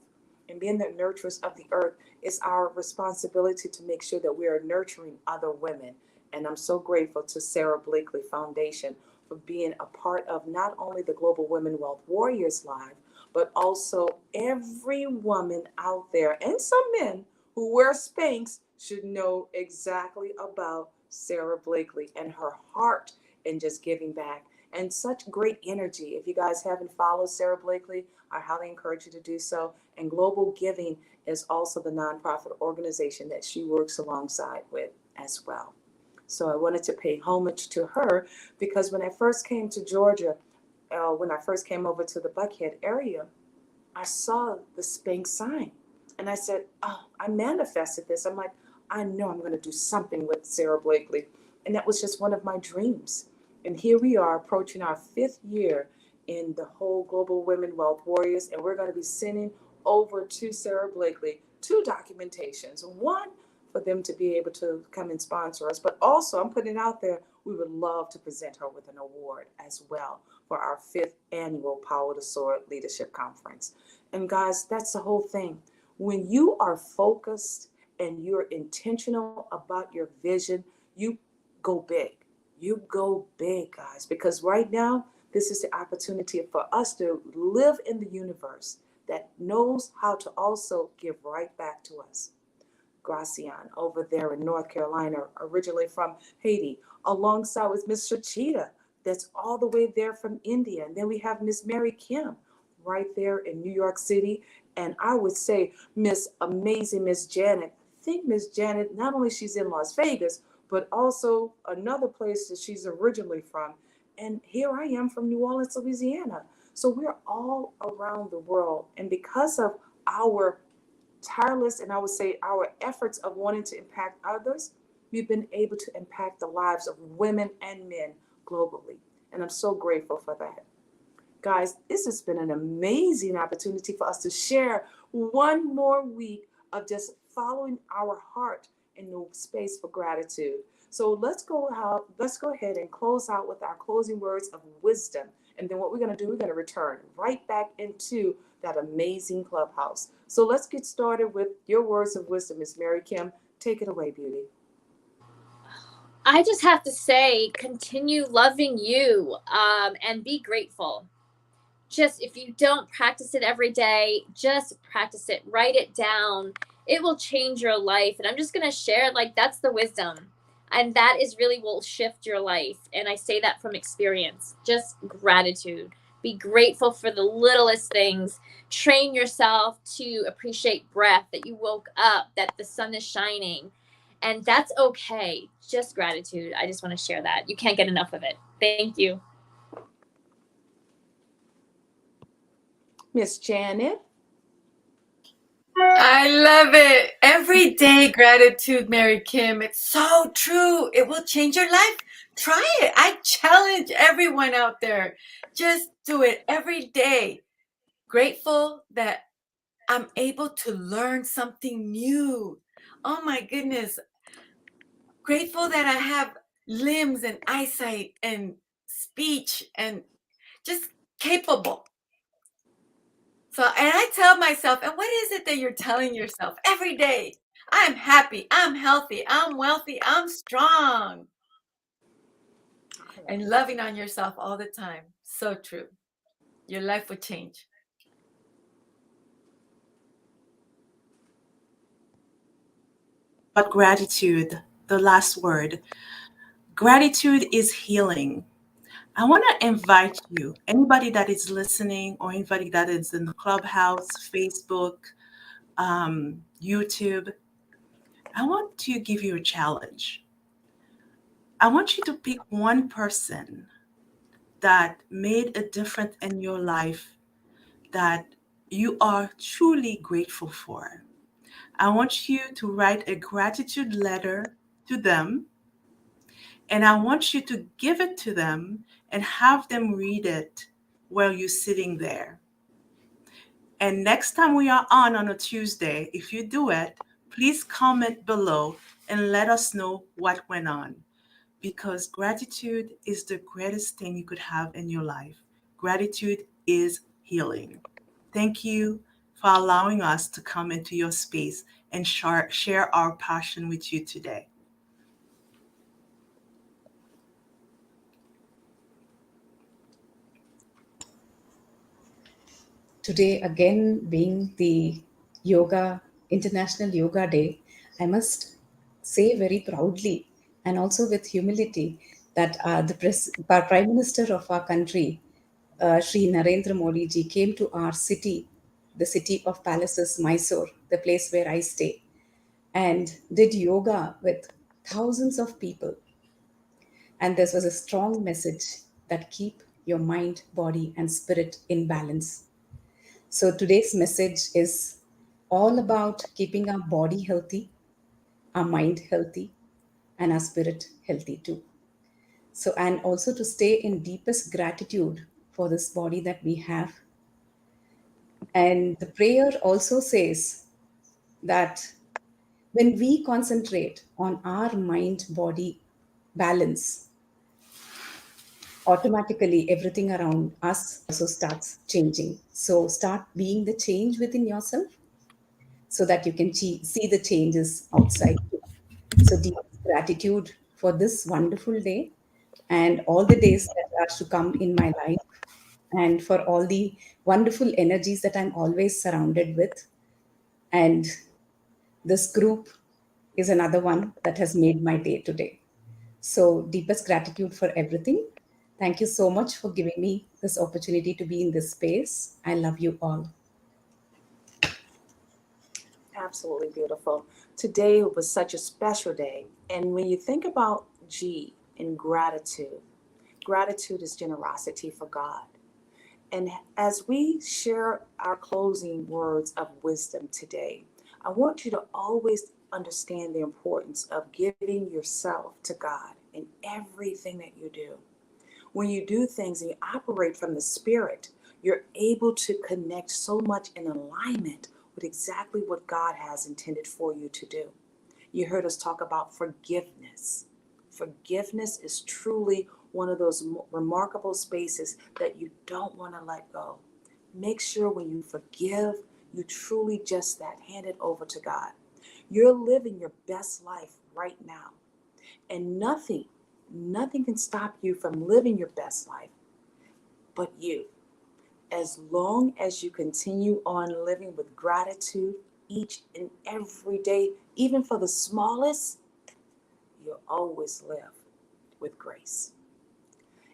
And being the nurturers of the earth is our responsibility to make sure that we are nurturing other women. And I'm so grateful to Sara Blakely Foundation for being a part of not only the Global Women Wealth Warriors Live, but also every woman out there and some men who wear Spanx should know exactly about Sara Blakely and her heart in just giving back and such great energy. If you guys haven't followed Sara Blakely, I highly encourage you to do so. And Global Giving is also the nonprofit organization that she works alongside with as well. So I wanted to pay homage to her because when I first came to Georgia, when I first came over to the Buckhead area, I saw the Spanx sign. And I said, oh, I manifested this. I'm like, I know I'm going to do something with Sara Blakely. And that was just one of my dreams. And here we are approaching our 5th year in the whole Global Women Wealth Warriors. And we're going to be sending over to Sara Blakely 2 documentations. One, for them to be able to come and sponsor us. But also, I'm putting it out there, we would love to present her with an award as well for our 5th annual Power to Soar Leadership Conference. And guys, that's the whole thing. When you are focused and you're intentional about your vision, you go big. You go big, guys, because right now, this is the opportunity for us to live in the universe that knows how to also give right back to us. Gracian over there in North Carolina, originally from Haiti, alongside with Miss Shachita, that's all the way there from India. And then we have Miss Mary Kim right there in New York City. And I would say Miss Amazing Miss Janet. I think Miss Janet, not only she's in Las Vegas, but also another place that she's originally from. And here I am from New Orleans, Louisiana. So we're all around the world. And because of our tireless, and I would say our efforts of wanting to impact others, we've been able to impact the lives of women and men globally. And I'm so grateful for that. Guys, this has been an amazing opportunity for us to share one more week of just following our heart in the space for gratitude. So let's go ahead and close out with our closing words of wisdom. And then what we're going to do, we're going to return right back into that amazing clubhouse. So let's get started with your words of wisdom, Ms. Mary Kim. Take it away, beauty. I just have to say, continue loving you and be grateful. Just if you don't practice it every day, just practice it, write it down. It will change your life. And I'm just going to share, like, that's the wisdom. And that is really will shift your life. And I say that from experience, just gratitude. Be grateful for the littlest things. Train yourself to appreciate breath, that you woke up, that the sun is shining. And that's okay. Just gratitude. I just want to share that. You can't get enough of it. Thank you. Miss Janet. I love it. Everyday gratitude, Mary Kim. It's so true. It will change your life. Try it. I challenge everyone out there. Just do it every day. Grateful that I'm able to learn something new. Oh my goodness. Grateful that I have limbs and eyesight and speech and just capable. So, and I tell myself, and what is it that you're telling yourself every day? I'm happy, I'm healthy, I'm wealthy, I'm strong. And loving on yourself all the time. So true. your life would change. But gratitude, the last word. Gratitude is healing. I want to invite you, anybody that is listening or anybody that is in the Clubhouse, Facebook, YouTube, I want to give you a challenge. I want you to pick one person that made a difference in your life that you are truly grateful for. I want you to write a gratitude letter to them, and I want you to give it to them and have them read it while you're sitting there. And next time we are on a Tuesday, if you do it, please comment below and let us know what went on. Because gratitude is the greatest thing you could have in your life. Gratitude is healing. Thank you for allowing us to come into your space and share our passion with you today. Today, again, being the International Yoga Day, I must say very proudly and also with humility that our Prime Minister of our country, Sri Narendra Modi ji, came to our city, the city of palaces, Mysore, the place where I stay, and did yoga with thousands of people. And this was a strong message that keep your mind, body, and spirit in balance. So today's message is all about keeping our body healthy, our mind healthy, and our spirit healthy too. So, and also to stay in deepest gratitude for this body that we have. And the prayer also says that when we concentrate on our mind body balance, automatically everything around us also starts changing. So, start being the change within yourself so that you can see the changes outside. So, deep gratitude for this wonderful day and all the days that are to come in my life, and for all the wonderful energies that I'm always surrounded with. And this group is another one that has made my day today. So, deepest gratitude for everything. Thank you so much for giving me this opportunity to be in this space. I love you all. Absolutely beautiful. Today was such a special day. And when you think about G in gratitude, gratitude is generosity for God. And as we share our closing words of wisdom today, I want you to always understand the importance of giving yourself to God in everything that you do. When you do things and you operate from the Spirit, you're able to connect so much in alignment with exactly what God has intended for you to do. You heard us talk about forgiveness. Forgiveness is truly one of those remarkable spaces that you don't want to let go. Make sure when you forgive, you truly just that hand it over to God. You're living your best life right now. And nothing can stop you from living your best life but you. As long as you continue on living with gratitude each and every day, even for the smallest, you'll always live with grace.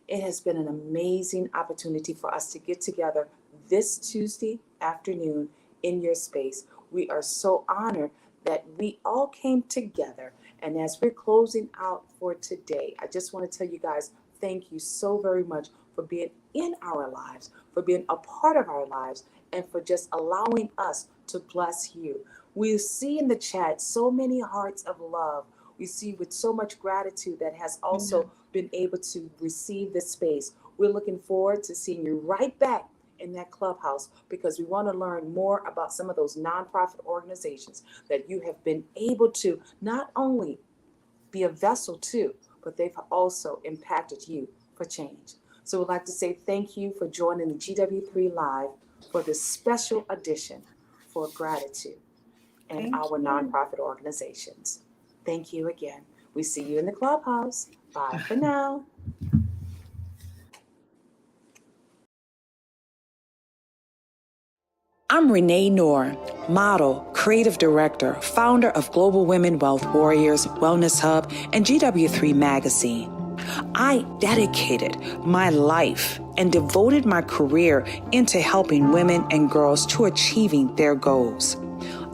It has been an amazing opportunity for us to get together this Tuesday afternoon in your space. We are so honored that we all came together. And as we're closing out for today, I just want to tell you guys, thank you so very much for being in our lives, for being a part of our lives, and for just allowing us to bless you. We see in the chat so many hearts of love. We see with so much gratitude that has also been able to receive this space. We're looking forward to seeing you right back in that clubhouse because we want to learn more about some of those nonprofit organizations that you have been able to not only be a vessel to, but they've also impacted you for change. So we'd like to say thank you for joining the GW3 Live for this special edition for gratitude and Thank our you. nonprofit organizations. Thank you again. We see you in the clubhouse. Bye for now. I'm Renee Noor, model, creative director, founder of Global Women Wealth Warriors, Wellness Hub, and GW3 Magazine. I dedicated my life and devoted my career into helping women and girls to achieving their goals.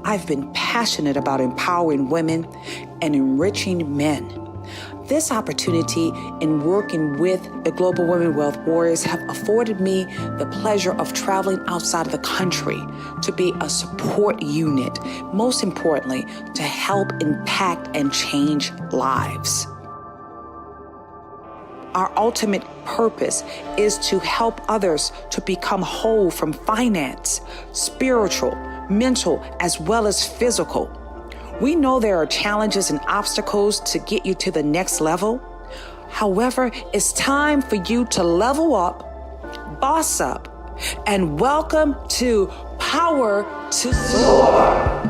I've been passionate about empowering women and enriching men. This opportunity in working with the Global Women Wealth Warriors have afforded me the pleasure of traveling outside of the country to be a support unit, most importantly, to help impact and change lives. Our ultimate purpose is to help others to become whole from finance, spiritual, mental, as well as physical. We know there are challenges and obstacles to get you to the next level. However, it's time for you to level up, boss up, and welcome to Power to Soar.